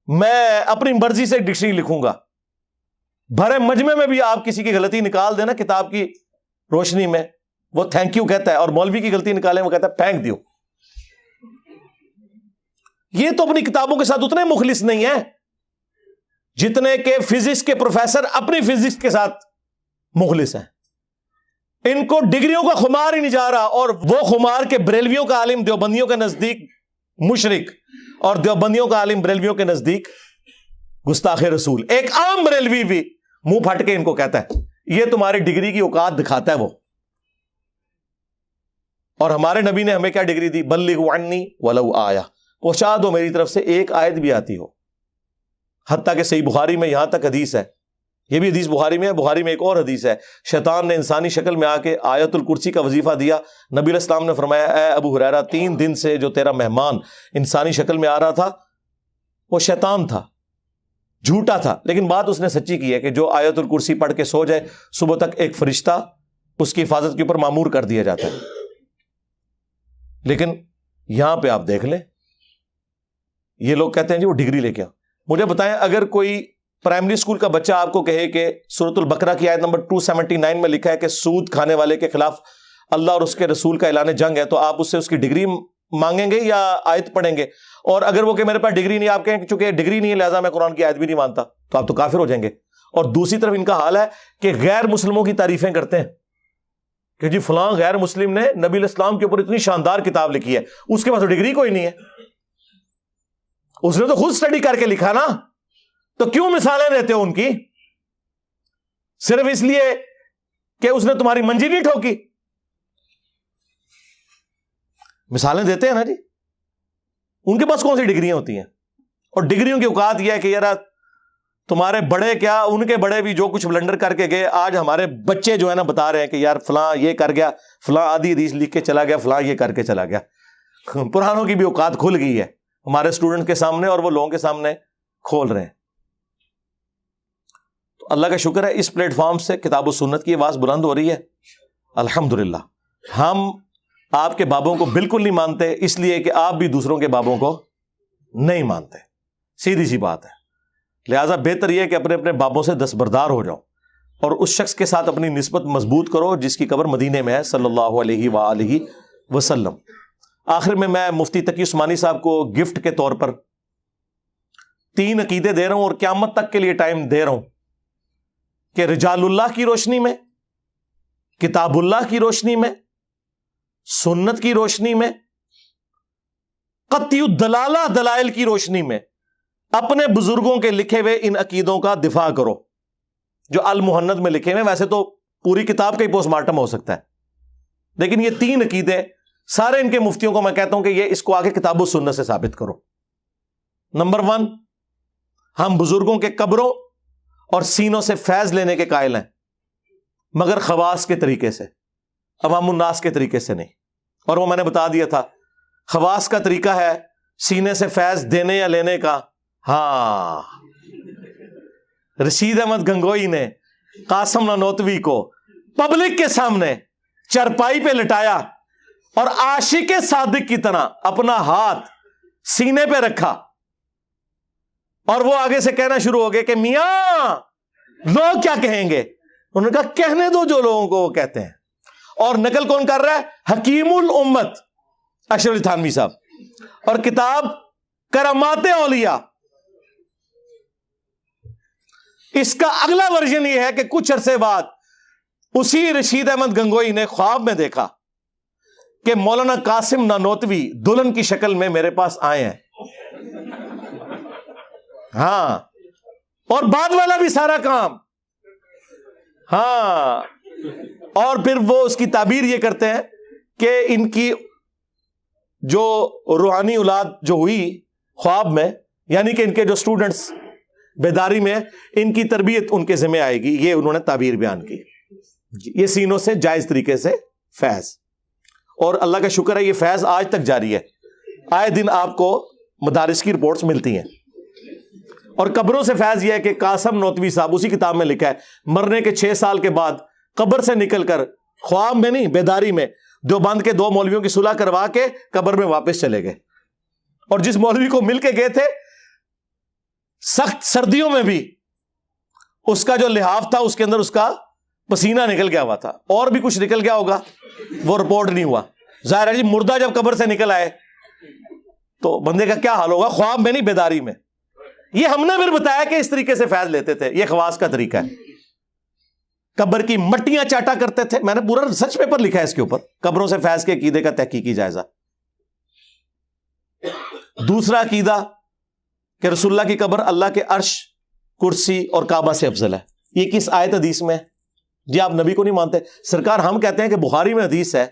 میں اپنی مرضی سے ڈکشنری لکھوں گا. بھرے مجمع میں بھی آپ کسی کی غلطی نکال دینا کتاب کی روشنی میں، وہ تھینک یو کہتا ہے، اور مولوی کی غلطی نکالے وہ کہتا ہے پھینک دیو. یہ تو اپنی کتابوں کے ساتھ اتنے مخلص نہیں ہیں جتنے کہ فزکس کے پروفیسر اپنی فزکس کے ساتھ مخلص ہیں. ان کو ڈگریوں کا خمار ہی نہیں جا رہا، اور وہ خمار کے بریلویوں کا عالم دیوبندیوں کے نزدیک مشرک اور دیوبندیوں کا عالم بریلویوں کے نزدیک گستاخ رسول. ایک عام بریلوی بھی منہ پھٹ کے ان کو کہتا ہے یہ تمہاری ڈگری کی اوقات دکھاتا ہے وہ. اور ہمارے نبی نے ہمیں کیا ڈگری دی؟ بلغوا عنی ولو آیا، پہنچا دو میری طرف سے ایک آیت بھی آتی ہو. حتیٰ کہ صحیح بخاری میں یہاں تک حدیث ہے، یہ بھی حدیث بخاری میں ہے، بخاری میں ایک اور حدیث ہے، شیطان نے انسانی شکل میں آ کے آیت الکرسی کا وظیفہ دیا. نبی علیہ السلام نے فرمایا اے ابو ہریرہ 3 دن سے جو تیرا مہمان انسانی شکل میں آ رہا تھا وہ شیطان تھا، جھوٹا تھا، لیکن بات اس نے سچی کی ہے کہ جو آیت الکرسی پڑھ کے سو جائے صبح تک ایک فرشتہ اس کی حفاظت کے اوپر مامور کر دیا جاتا ہے. لیکن یہاں پہ آپ دیکھ لیں یہ لوگ کہتے ہیں جی وہ ڈگری لے کے آؤ. مجھے بتائیں اگر کوئی پرائمری اسکول کا بچہ آپ کو کہے کہ سورۃ البقرہ کی آیت نمبر 279 میں لکھا ہے کہ سود کھانے والے کے خلاف اللہ اور اس کے رسول کا اعلان جنگ ہے، تو آپ اس سے اس کی ڈگری مانگیں گے یا آیت پڑھیں گے؟ اور اگر وہ کہ میرے پاس ڈگری نہیں، آپ کہیں کہ چونکہ ڈگری نہیں ہے لہٰذا میں قرآن کی آیت بھی نہیں مانتا، تو آپ تو کافر ہو جائیں گے. اور دوسری طرف ان کا حال ہے کہ غیر مسلموں کی تعریفیں کرتے ہیں کہ جی فلاں غیر مسلم نے نبی علیہ السلام کے اوپر اتنی شاندار کتاب لکھی ہے، اس کے پاس تو ڈگری کوئی نہیں ہے، اس نے تو خود اسٹڈی کر کے لکھا نا. تو کیوں مثالیں دیتے ہو ان کی؟ صرف اس لیے کہ اس نے تمہاری منجی نہیں ٹھوکی. مثالیں دیتے ہیں نا جی، ان کے پاس کون سی ڈگریاں ہوتی ہیں؟ اور ڈگریوں کی اوقات یہ ہے کہ یار تمہارے بڑے کیا، ان کے بڑے بھی جو کچھ بلنڈر کر کے گئے، آج ہمارے بچے جو ہے نا بتا رہے ہیں کہ یار فلاں یہ کر گیا، فلاں آدھی حدیث لکھ کے چلا گیا، فلاں یہ کر کے چلا گیا. پرانوں کی بھی اوقات کھل گئی ہے ہمارے اسٹوڈنٹ کے سامنے اور وہ لوگوں کے سامنے کھول رہے ہیں. تو اللہ کا شکر ہے اس پلیٹ فارم سے کتاب و سنت کی آواز بلند ہو رہی ہے الحمدللہ. ہم آپ کے بابوں کو بالکل نہیں مانتے اس لیے کہ آپ بھی دوسروں کے بابوں کو نہیں مانتے, سیدھی سی بات ہے. لہٰذا بہتر یہ ہے کہ اپنے اپنے بابوں سے دستبردار ہو جاؤ اور اس شخص کے ساتھ اپنی نسبت مضبوط کرو جس کی قبر مدینے میں ہے صلی اللہ علیہ وآلہ وسلم. آخر میں مفتی تقی عثمانی صاحب کو گفٹ کے طور پر 3 عقیدے دے رہا ہوں اور قیامت تک کے لیے ٹائم دے رہا ہوں کہ رجال اللہ کی روشنی میں, کتاب اللہ کی روشنی میں, سنت کی روشنی میں, قطعی الدلالہ دلائل کی روشنی میں اپنے بزرگوں کے لکھے ہوئے ان عقیدوں کا دفاع کرو جو المہند میں لکھے ہوئے. ویسے تو پوری کتاب کا ہی پوسٹ مارٹم ہو سکتا ہے, لیکن یہ 3 عقیدے سارے ان کے مفتیوں کو میں کہتا ہوں کہ یہ اس کو آگے کتاب و سنت سے ثابت کرو. نمبر 1, ہم بزرگوں کے قبروں اور سینوں سے فیض لینے کے قائل ہیں, مگر خواص کے طریقے سے, عوام الناس کے طریقے سے نہیں. اور وہ میں نے بتا دیا تھا, خواص کا طریقہ ہے سینے سے فیض دینے یا لینے کا. ہاں, رشید احمد گنگوئی نے قاسم نانوتوی کو پبلک کے سامنے چرپائی پہ لٹایا اور عاشق صادق کی طرح اپنا ہاتھ سینے پہ رکھا اور وہ آگے سے کہنا شروع ہو گئے کہ میاں لوگ کیا کہیں گے. انہوں نے کہا کہنے دو جو لوگوں کو وہ کہتے ہیں. اور نقل کون کر رہا ہے؟ حکیم الامت اشرف علی تھانوی صاحب, اور کتاب کرامات اولیاء. اس کا اگلا ورژن یہ ہے کہ کچھ عرصے بعد اسی رشید احمد گنگوئی نے خواب میں دیکھا کہ مولانا قاسم نانوتوی دلہن کی شکل میں میرے پاس آئے ہیں. ہاں, اور بعد والا بھی سارا کام. ہاں, اور پھر وہ اس کی تعبیر یہ کرتے ہیں کہ ان کی جو روحانی اولاد جو ہوئی خواب میں, یعنی کہ ان کے جو سٹوڈنٹس بیداری میں, ان کی تربیت ان کے ذمہ آئے گی. یہ انہوں نے تعبیر بیان کی. یہ سینوں سے جائز طریقے سے فیض, اور اللہ کا شکر ہے یہ فیض آج تک جاری ہے. آئے دن آپ کو مدارس کی رپورٹس ملتی ہیں. اور قبروں سے فیض یہ ہے کہ قاسم نانوتوی صاحب اسی کتاب میں لکھا ہے مرنے کے 6 سال کے بعد قبر سے نکل کر, خواب میں نہیں بیداری میں, دیوبند کے 2 مولویوں کی صلح کروا کے قبر میں واپس چلے گئے. اور جس مولوی کو مل کے گئے تھے سخت سردیوں میں بھی اس کا جو لحاف تھا اس کے اندر اس کا پسینہ نکل گیا ہوا تھا, اور بھی کچھ نکل گیا ہوگا, وہ رپورٹ نہیں ہوا. ظاہر ہے جی مردہ جب قبر سے نکل آئے تو بندے کا کیا حال ہوگا, خواب میں نہیں بیداری میں. یہ ہم نے پھر بتایا کہ اس طریقے سے فیض لیتے تھے, یہ خواص کا طریقہ ہے. قبر کی مٹیاں چاٹا کرتے تھے, میں نے پورا ریسرچ پیپر لکھا ہے اس کے اوپر, قبروں سے فیض کے عقیدے کا تحقیقی جائزہ. دوسرا عقیدہ کہ رسول اللہ کی قبر اللہ کے عرش, کرسی اور کعبہ سے افضل ہے. یہ کس آیت حدیث میں؟ جی آپ نبی کو نہیں مانتے. سرکار ہم کہتے ہیں کہ بخاری میں حدیث ہے,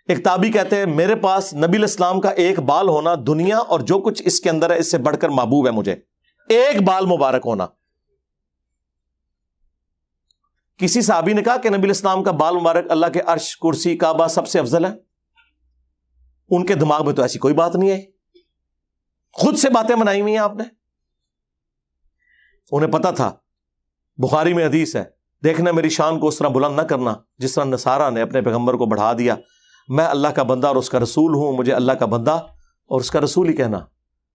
ایک تابعی کہتے ہیں میرے پاس نبی علیہ السلام کا ایک بال ہونا دنیا اور جو کچھ اس کے اندر ہے اس سے بڑھ کر محبوب ہے مجھے. ایک بال مبارک ہونا. کسی صحابی نے کہا کہ نبی علیہ السلام کا بال مبارک اللہ کے عرش, کرسی, کعبہ سب سے افضل ہے. ان کے دماغ میں تو ایسی کوئی بات نہیں ہے, خود سے باتیں بنائی ہوئی ہیں آپ نے. انہیں پتا تھا بخاری میں حدیث ہے, دیکھنا میری شان کو اس طرح بلند نہ کرنا جس طرح نصارہ نے اپنے پیغمبر کو بڑھا دیا. میں اللہ کا بندہ اور اس کا رسول ہوں, مجھے اللہ کا بندہ اور اس کا رسول ہی کہنا.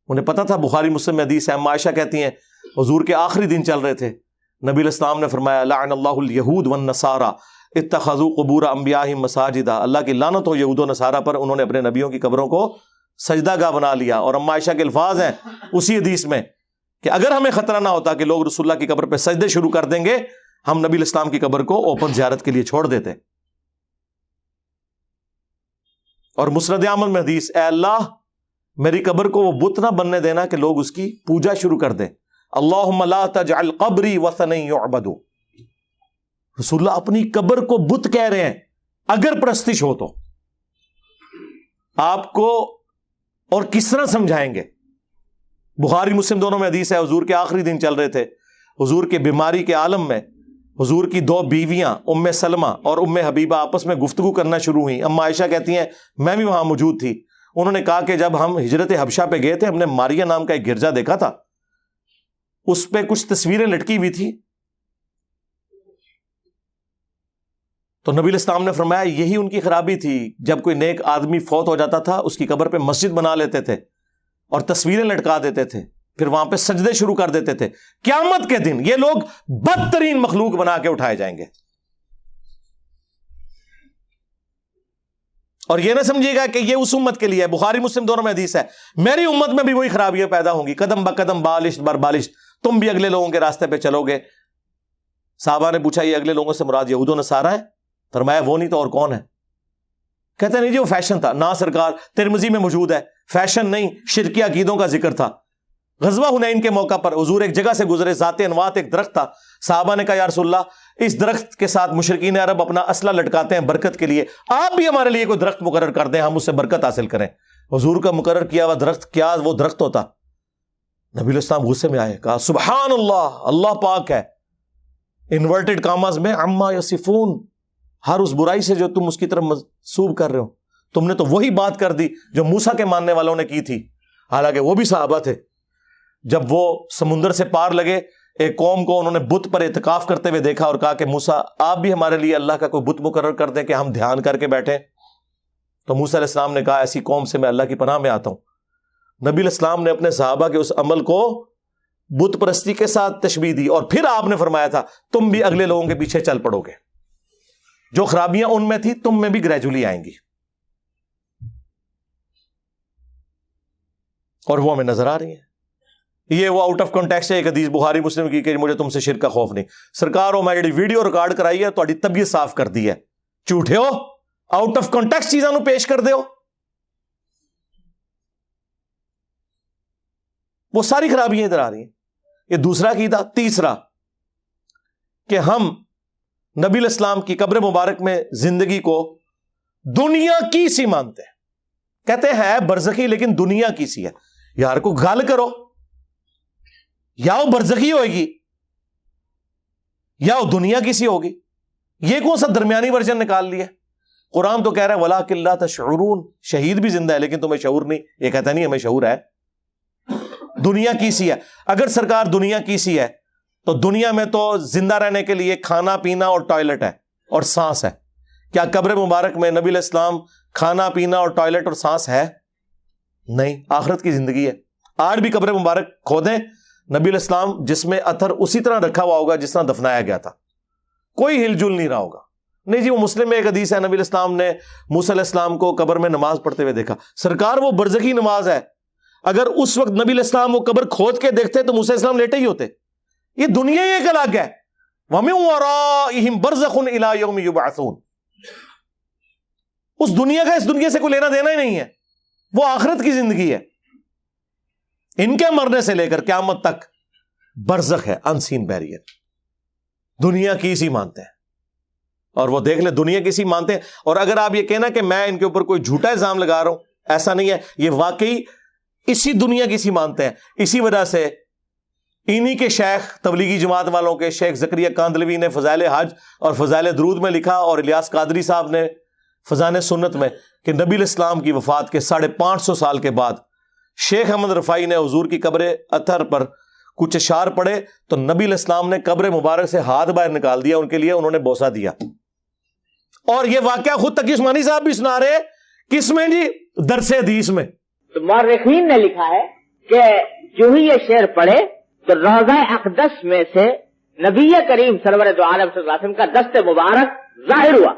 انہیں پتا تھا بخاری مسلم میں حدیث ہے. عائشہ کہتی ہیں حضور کے آخری دن چل رہے تھے, نبی علیہ السلام نے فرمایا لعن اللہ الیہود والنصارى اتخذوا قبور انبیائہم مساجدا. اللہ کی لعنت ہو یہود و نصارہ پر, انہوں نے اپنے نبیوں کی قبروں کو سجدہ گاہ بنا لیا. اور عائشہ کے الفاظ ہیں اسی حدیث میں کہ اگر ہمیں خطرہ نہ ہوتا کہ لوگ رسول اللہ کی قبر پہ سجدے شروع کر دیں گے, ہم نبی علیہ السلام کی قبر کو اوپن زیارت کے لیے چھوڑ دیتے. اور مسند احمد میں حدیث, اے اللہ میری قبر کو وہ بت نہ بننے دینا کہ لوگ اس کی پوجا شروع کر دیں. اللہم لا تجعل قبری وثنا یعبد. رسول اللہ اپنی قبر کو بت کہہ رہے ہیں, اگر پرستش ہو تو آپ کو اور کس طرح سمجھائیں گے. بخاری مسلم دونوں میں حدیث ہے, حضور کے آخری دن چل رہے تھے, حضور کے بیماری کے عالم میں حضور کی 2 بیویاں ام سلمہ اور ام حبیبہ آپس میں گفتگو کرنا شروع ہوئی. اما عائشہ کہتی ہیں میں بھی وہاں موجود تھی. انہوں نے کہا کہ جب ہم ہجرت حبشہ پہ گئے تھے, ہم نے ماریا نام کا ایک گرجا دیکھا تھا, اس پہ کچھ تصویریں لٹکی ہوئی تھی, تو نبی علیہ السلام نے فرمایا یہی ان کی خرابی تھی، جب کوئی نیک آدمی فوت ہو جاتا تھا اس کی قبر پہ مسجد بنا لیتے تھے اور تصویریں لٹکا دیتے تھے، پھر وہاں پہ سجدے شروع کر دیتے تھے۔ قیامت کے دن یہ لوگ بدترین مخلوق بنا کے اٹھائے جائیں گے۔ اور یہ نہ سمجھیے گا کہ یہ اس امت کے لیے ہے، بخاری مسلم دونوں میں حدیث ہے، میری امت میں بھی وہی خرابیاں پیدا ہوں گی، قدم بقدم بالشت بر بالشت، تم بھی اگلے لوگوں کے راستے پہ چلو گے۔ صحابہ نے پوچھا یہ اگلے لوگوں سے مراد یہود و نصارہ ہے؟ فرمایا وہ نہیں تو اور کون ہے؟ کہتے نہیں جی وہ فیشن تھا۔ نا سرکار، ترمذی میں موجود ہے، فیشن نہیں، شرکی عقیدوں کا ذکر تھا۔ غزوہ حنین کے موقع پر حضور ایک جگہ سے گزرے، ذات انوات ایک درخت تھا، صحابہ نے کہا یا رسول اللہ اس درخت کے ساتھ مشرکین عرب اپنا اسلحہ لٹکاتے ہیں برکت کے لیے، آپ بھی ہمارے لیے کوئی درخت مقرر کر دیں، ہم اس سے برکت حاصل کریں۔ حضور کا مقرر کیا ہوا درخت کیا وہ درخت ہوتا؟ نبی علیہ السلام غصے میں آئے، کہا سبحان اللہ، اللہ پاک ہے، انورٹڈ کاماز میں عما یصفون، ہر اس برائی سے جو تم اس کی طرف منسوب کر رہے ہو، تم نے تو وہی بات کر دی جو موسیٰ کے ماننے والوں نے کی تھی، حالانکہ وہ بھی صحابہ تھے۔ جب وہ سمندر سے پار لگے، ایک قوم کو انہوں نے بت پر اعتکاف کرتے ہوئے دیکھا اور کہا کہ موسیٰ آپ بھی ہمارے لیے اللہ کا کوئی بت مقرر کر دیں کہ ہم دھیان کر کے بیٹھیں۔ تو موسیٰ علیہ السلام نے کہا ایسی قوم سے میں اللہ کی پناہ میں آتا ہوں۔ نبی علیہ السلام نے اپنے صحابہ کے اس عمل کو بت پرستی کے ساتھ تشبیہ دی، اور پھر آپ نے فرمایا تھا تم بھی اگلے لوگوں کے پیچھے چل پڑو گے، جو خرابیاں ان میں تھی تم میں بھی گریجولی آئیں گی، اور وہ ہمیں نظر آ رہی ہیں۔ یہ وہ آؤٹ آف کانٹیکسٹ ہے ایک حدیث بخاری مسلم کی کہ مجھے تم سے شرک کا خوف نہیں۔ سرکار میں جڑی ویڈیو ریکارڈ کرائی ہے تہاڈی طبیعت صاف کر دی ہے، جھوٹے ہو، آؤٹ آف کانٹیکسٹ چیزاں نو پیش کر دیو، وہ ساری خرابیاں ادھر آ رہی ہیں۔ یہ دوسرا عقیدہ۔ تیسرا کہ ہم نبی علیہ السلام کی قبر مبارک میں زندگی کو دنیا کی سی مانتے ہیں، کہتے ہیں برزخی لیکن دنیا کی سی ہے۔ یار کو گل کرو، یا وہ برزخی ہوئے گی یا وہ دنیا کی سی ہوگی، یہ کون سا درمیانی ورژن نکال لیا؟ قرآن تو کہہ رہا ہے وَلَٰكِن لَا تَشْعُرُونَ، شہید بھی زندہ ہے لیکن تمہیں شعور نہیں۔ یہ کہتا نہیں ہمیں شعور ہے، دنیا کی سی ہے۔ اگر سرکار دنیا کی سی ہے تو دنیا میں تو زندہ رہنے کے لیے کھانا پینا اور ٹوائلٹ ہے اور سانس ہے، کیا قبر مبارک میں نبی علیہ السلام کھانا پینا اور ٹوائلٹ اور سانس ہے؟ نہیں، آخرت کی زندگی ہے۔ آج بھی قبر مبارک کھودیں، نبی علیہ السلام جس میں اتھر اسی طرح رکھا ہوا ہوگا جس طرح دفنایا گیا تھا، کوئی ہل جل نہیں رہا ہوگا۔ نہیں جی وہ مسلم میں ایک حدیث ہے، نبی علیہ السلام نے موسیٰ علیہ السلام کو قبر میں نماز پڑھتے ہوئے دیکھا۔ سرکار وہ برزخی نماز ہے، اگر اس وقت نبی علیہ السلام وہ قبر کھود کے دیکھتے تو موسیٰ علیہ السلام لیٹے ہی ہوتے۔ یہ دنیا ہی ایک الگ ہے، وَمِن وَرَائِهِمْ بَرْزَخٌ إِلَىٰ يَوْمِ يُبْعَثُونَ، اس دنیا کا اس دنیا سے کوئی لینا دینا ہی نہیں ہے، وہ آخرت کی زندگی ہے۔ ان کے مرنے سے لے کر قیامت تک برزخ ہے، انسین بیریئر، دنیا کی سی مانتے ہیں۔ اور وہ دیکھ لیں دنیا کی سی مانتے ہیں، اور اگر آپ یہ کہنا کہ میں ان کے اوپر کوئی جھوٹا الزام لگا رہا ہوں، ایسا نہیں ہے، یہ واقعی اسی دنیا کی سی مانتے ہیں۔ اسی وجہ سے انہی کے شیخ تبلیغی جماعت والوں کے شیخ زکریا کاندلوی نے فضائل حج اور فضائل درود میں لکھا، اور الیاس قادری صاحب نے فضائل سنت میں، کہ نبی علیہ السلام کی وفات کے 550 سال کے بعد شیخ احمد رفاعی نے حضور کی قبر اطہر پر کچھ اشعار پڑھے تو نبی علیہ السلام نے قبر مبارک سے ہاتھ باہر نکال دیا ان کے لیے، انہوں نے بوسہ دیا۔ اور یہ واقعہ خود تقی عثمانی صاحب بھی سنا رہے، کس میں جی؟ درس حدیث میں۔ تو مورخین نے لکھا ہے کہ جو ہی یہ شعر پڑھے تو روضہ اقدس میں سے نبی کریم سرور دو عالم صلی اللہ علیہ وسلم کا دست مبارک ظاہر ہوا،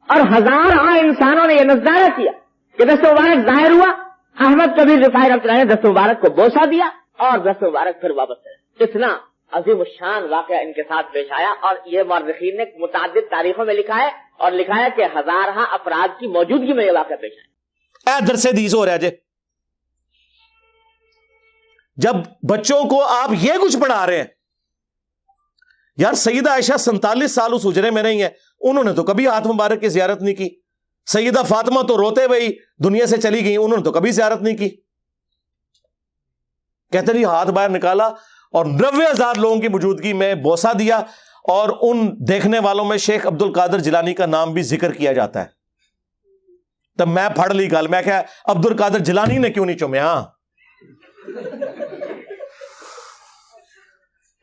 اور ہزاروں انسانوں نے یہ نظارہ کیا کہ دست مبارک ظاہر ہوا۔ احمد کبیر رفاعی رحمۃ اللہ نے دست مبارک کو بوسہ دیا اور دست مبارک پھر واپس ہے۔ اتنا عظیم الشان واقعہ ان کے ساتھ پیش آیا، اور یہ مورخین نے متعدد تاریخوں میں لکھا ہے، اور لکھا ہے کہ ہزارہ افراد کی موجودگی میں یہ واقعہ پیش آیا۔ درس حدیث ہو رہا ہے جی، جب بچوں کو آپ یہ کچھ پڑھا رہے ہیں، یار سیدہ عائشہ 47 سال اس حجرے میں رہی ہیں، انہوں نے تو کبھی ہاتھ مبارک کی زیارت نہیں کی۔ سیدہ فاطمہ تو روتے ہوئے دنیا سے چلی گئی، انہوں نے تو کبھی زیارت نہیں کی۔ کہتے نہیں ہاتھ باہر نکالا اور 90,000 لوگوں کی موجودگی میں بوسہ دیا، اور ان دیکھنے والوں میں شیخ عبد القادر جیلانی کا نام بھی ذکر کیا جاتا ہے۔ تب میں پڑھ لی گل، میں کہا عبد القادر جیلانی نے کیوں نہیں چومیا؟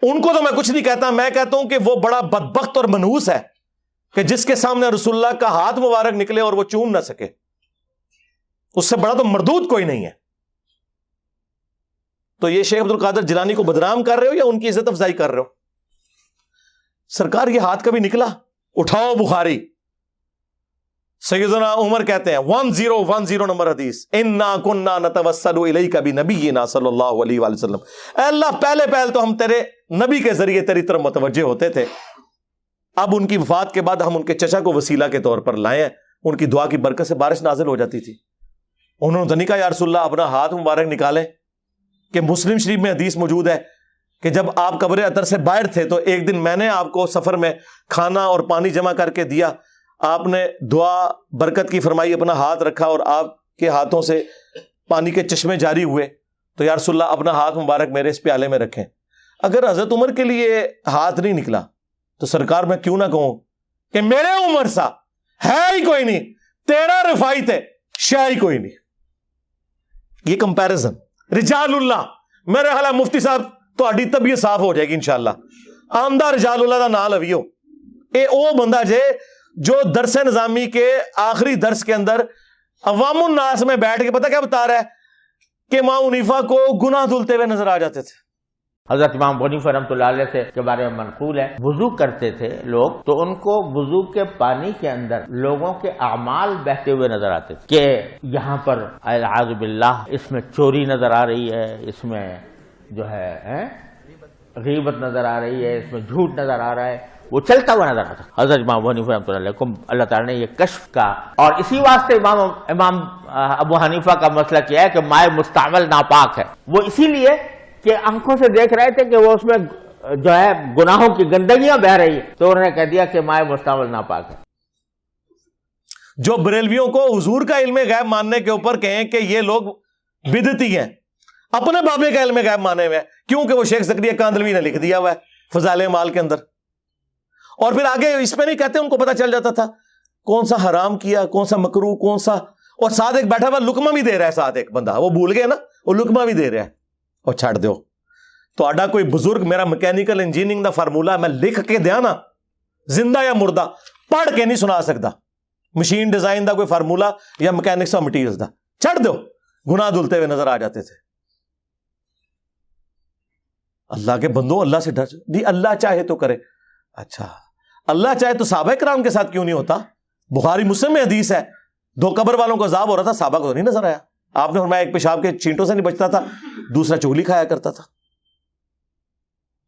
ان کو تو میں کچھ نہیں کہتا، میں کہتا ہوں کہ وہ بڑا بدبخت اور منحوس ہے۔ کہ جس کے سامنے رسول اللہ کا ہاتھ مبارک نکلے اور وہ چوم نہ سکے، اس سے بڑا تو مردود کوئی نہیں ہے. تو یہ شیخ عبد القادر جیلانی کو بدنام کر رہے ہو یا ان کی عزت افزائی کر رہے ہو؟ سرکار یہ ہاتھ کبھی نکلا؟ اٹھاؤ بخاری. سیدنا عمر کہتے ہیں 1010 نمبر حدیث، انا کننا نتوسل الیک بنبینا صلی اللہ علیہ وآلہ وسلم، اے اللہ پہلے تو ہم تیرے نبی کے ذریعے تیری طرف متوجہ ہوتے تھے، اب ان کی وفات کے بعد ہم ان کے چچا کو وسیلہ کے طور پر لائے ہیں، ان کی دعا کی برکت سے بارش نازل ہو جاتی تھی. انہوں نے تو نہیں کہا یا رسول اللہ اپنا ہاتھ مبارک نکالیں، کہ مسلم شریف میں حدیث موجود ہے کہ جب آپ قبر اطہر سے باہر تھے تو ایک دن میں نے آپ کو سفر میں کھانا اور پانی جمع کر کے دیا، آپ نے دعا برکت کی فرمائی، اپنا ہاتھ رکھا اور آپ کے ہاتھوں سے پانی کے چشمے جاری ہوئے، تو یا رسول اللہ اپنا ہاتھ مبارک میرے اس پیالے میں رکھیں. اگر حضرت عمر کے لیے ہاتھ نہیں نکلا تو سرکار میں کیوں نہ کہوں کہ میرے عمر سا ہے ہی کوئی نہیں، تیرا رفائی تھے شاہ ہی کوئی نہیں. یہ کمپیرزن رجال اللہ، میرے خیال ہے مفتی صاحب تہاڈی طبیعت صاف ہو جائے گی انشاءاللہ. آمدہ رجال اللہ دا نام لویو، اے او بندہ جے جو درس نظامی کے آخری درس کے اندر عوام الناس میں بیٹھ کے پتہ کیا بتا رہا ہے کہ امام حنیفہ کو گناہ دھلتے ہوئے نظر آ جاتے تھے. حضرت امام ابو حنیفہ رحمۃ اللہ علیہ سے کے بارے میں منقول ہے، وضو کرتے تھے لوگ تو ان کو وضو کے پانی کے اندر لوگوں کے اعمال بہتے ہوئے نظر آتے تھے، کہ یہاں پر اعوذ باللہ اس میں چوری نظر آ رہی ہے، اس میں جو ہے غیبت نظر آ رہی ہے، اس میں جھوٹ نظر آ رہا ہے، وہ چلتا ہوا نظر آتا. حضرت امام ابو حنیفہ رحمۃ اللہ علیہ کو اللہ تعالیٰ نے یہ کشف کا، اور اسی واسطے امام ابو حنیفہ کا مسئلہ کیا ہے کہ مائع مستعمل ناپاک ہے. وہ اسی لیے کہ آنکھوں سے دیکھ رہے تھے کہ وہ اس میں جو ہے گناہوں کی گندگیاں بہ رہی ہے، تو انہوں نے کہہ دیا کہ مائع مستعمل ناپاک ہے. جو بریلویوں کو حضور کا علم غیب ماننے کے اوپر کہیں کہ یہ لوگ بدعتی ہیں، اپنے بابے کا علم غیب مانے ہوئے ہیں، کیونکہ وہ شیخ زکریا کاندلوی نے لکھ دیا ہوا ہے فضائل اعمال کے اندر. اور پھر آگے اس پہ نہیں کہتے، ان کو پتا چل جاتا تھا کون سا حرام کیا، کون سا مکروہ، کون سا، اور ساتھ ایک بیٹھا ہوا لقمہ بھی دے رہا ہے، ساتھ ایک بندہ وہ بھول گئے نا، وہ لقمہ بھی دے رہا ہے. اور چھڑ دیو تو آڈا کوئی بزرگ میرا میکینیکل انجینئرنگ دا فارمولا میں لکھ کے دیا نا، زندہ یا مردہ پڑھ کے نہیں سنا سکتا، مشین ڈیزائن دا کوئی فارمولا یا میکینکس آف مٹیریلز دا، چھڑ دو. گناہ دھلتے ہوئے نظر آ جاتے تھے. اللہ کے بندوں اللہ سے ڈر جی، اللہ چاہے تو کرے. اچھا اللہ چاہے تو صحابہ کرام کے ساتھ کیوں نہیں ہوتا؟ بخاری مسلم میں حدیث ہے 2 قبر والوں کو عذاب ہو رہا تھا، صحابہ کو نہیں نظر آیا. آپ نے فرمایا ایک پیشاب کے چینٹوں سے نہیں بچتا تھا، دوسرا چگلی کھایا کرتا تھا.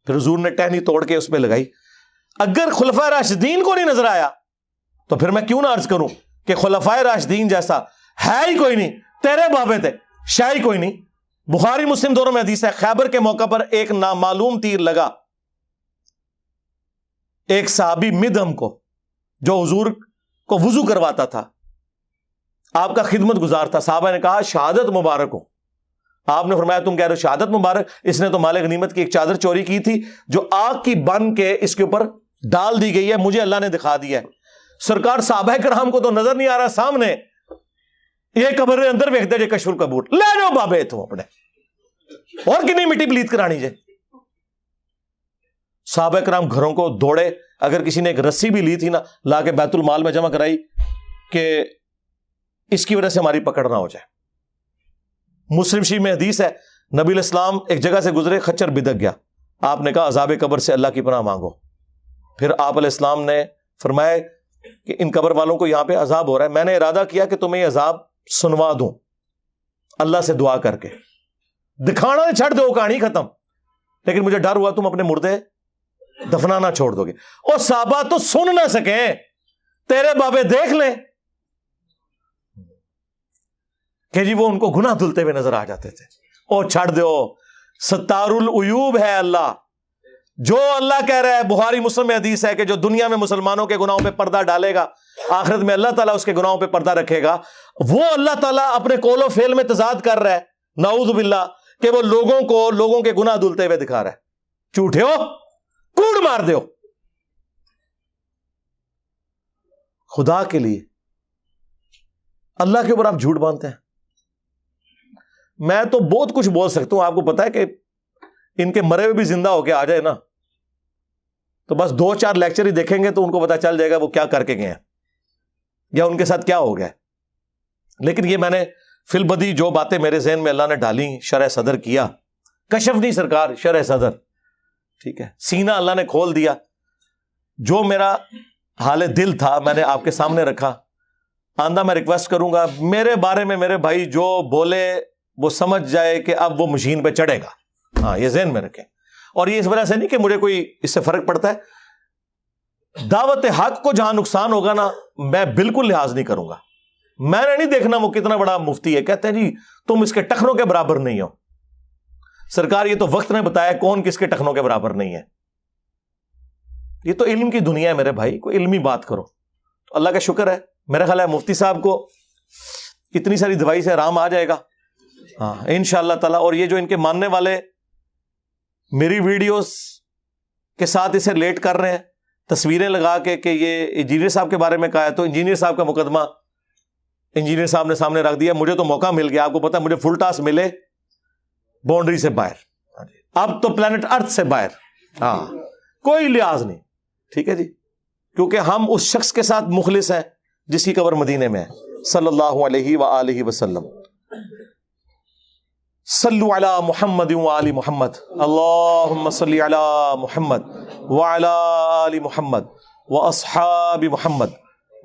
پھر حضور نے ٹہنی توڑ کے اس پہ لگائی. اگر خلفائے راشدین کو نہیں نظر آیا تو پھر میں کیوں نہ عرض کروں کہ خلفائے راشدین جیسا ہے ہی کوئی نہیں، تیرے بابے تھے شاہ ہی کوئی نہیں. بخاری مسلم دونوں میں حدیث ہے، خیبر کے موقع پر ایک نامعلوم تیر لگا ایک صحابی مدھم کو، جو حضور کو وضو کرواتا تھا، آپ کا خدمت گزار تھا. صحابہ نے کہا شہادت مبارک ہو. آپ نے فرمایا تم کہہ رہے ہو شہادت مبارک؟ اس نے تو مال غنیمت کی ایک چادر چوری کی تھی جو آگ کی بن کے اس کے اوپر ڈال دی گئی ہے، مجھے اللہ نے دکھا دیا ہے. سرکار صحابہ کرام کو تو نظر نہیں آ رہا سامنے، یہ قبر کے اندر ویکھتے جے کشف القبور لے جاؤ بابے تو اپنے، اور کنی مٹی پلیت کرانی جے. صحابہ کرام گھروں کو دوڑے، اگر کسی نے ایک رسی بھی لی تھی نا لا کے بیت المال میں جمع کرائی کہ اس کی وجہ سے ہماری پکڑ نہ ہو جائے. مسلم شریف میں حدیث ہے نبی علیہ السلام ایک جگہ سے گزرے، خچر بدک گیا، آپ نے کہا عذاب قبر سے اللہ کی پناہ مانگو. پھر آپ علیہ السلام نے فرمایا کہ ان قبر والوں کو یہاں پہ عذاب ہو رہا ہے، میں نے ارادہ کیا کہ تمہیں یہ عذاب سنوا دوں اللہ سے دعا کر کے. دکھانا چھڑ دو، کہانی ختم، لیکن مجھے ڈر ہوا تم اپنے مردے دفنانا چھوڑ دو گے. اور صحابہ تو سن نہ سکیں، تیرے بابے دیکھ لیں کہ جی وہ ان کو گناہ دھلتے ہوئے نظر آ جاتے تھے. اور چھڑ دو، ستار العیوب ہے اللہ. جو اللہ کہہ رہا ہے، بخاری مسلم میں حدیث ہے کہ جو دنیا میں مسلمانوں کے گناہوں پہ پردہ ڈالے گا، آخرت میں اللہ تعالیٰ اس کے گناہوں پہ پردہ رکھے گا. وہ اللہ تعالیٰ اپنے قول و فعل میں تضاد کر رہا ہے، نعوذ باللہ، کہ وہ لوگوں کو لوگوں کے گناہ دھلتے ہوئے دکھا رہا ہے. جھوٹے ہو، کوڑ مار دو. خدا کے لیے اللہ کے اوپر آپ جھوٹ باندھتے ہیں. میں تو بہت کچھ بول سکتا ہوں، آپ کو پتا ہے کہ ان کے مرے ہوئے بھی زندہ ہو کے آ جائے نا تو بس 2-4 لیکچر ہی دیکھیں گے تو ان کو پتا چل جائے گا وہ کیا کر کے گئے ہیں یا ان کے ساتھ کیا ہو گیا. لیکن یہ میں نے فی البدی جو باتیں میرے ذہن میں اللہ نے ڈالی، شرح صدر کیا، کشف نہیں سرکار، شرح صدر، ٹھیک ہے، سینہ اللہ نے کھول دیا. جو میرا حال دل تھا میں نے آپ کے سامنے رکھا. آندہ میں ریکویسٹ کروں گا میرے بارے میں میرے بھائی جو بولے وہ سمجھ جائے کہ اب وہ مشین پہ چڑھے گا. ہاں یہ ذہن میں رکھیں. اور یہ اس وجہ سے نہیں کہ مجھے کوئی اس سے فرق پڑتا ہے. دعوت حق کو جہاں نقصان ہوگا نا میں بالکل لحاظ نہیں کروں گا. میں نے نہیں دیکھنا وہ کتنا بڑا مفتی ہے، کہتے ہیں جی تم اس کے ٹخنوں کے برابر نہیں ہو. سرکار یہ تو وقت نے بتایا کون کس کے ٹخنوں کے برابر نہیں ہے. یہ تو علم کی دنیا ہے میرے بھائی، کوئی علمی بات کرو. تو اللہ کا شکر ہے میرا خیال ہے مفتی صاحب کو اتنی ساری دوائی سے آرام آ جائے گا ہاں انشاءاللہ تعالی. اور یہ جو ان کے ماننے والے میری ویڈیوز کے ساتھ اسے لیٹ کر رہے ہیں، تصویریں لگا کے کہ یہ انجینئر صاحب کے بارے میں کہا ہے، تو انجینئر صاحب کا مقدمہ انجینئر صاحب نے سامنے رکھ دیا. مجھے تو موقع مل گیا، آپ کو پتا مجھے فل ٹاس ملے باؤنڈری سے باہر، اب تو پلانٹ ارتھ سے باہر. ہاں کوئی لحاظ نہیں، ٹھیک ہے جی، کیونکہ ہم اس شخص کے ساتھ مخلص ہیں جس کی قبر مدینے میں ہے صلی اللہ علیہ وآلہ وسلم. صلو علی محمد وآل محمد، اللہم صلی علی محمد وعلی آل محمد واصحاب محمد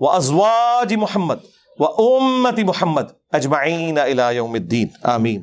وازواج محمد وامت محمد اجمعین الی یوم الدین، آمین.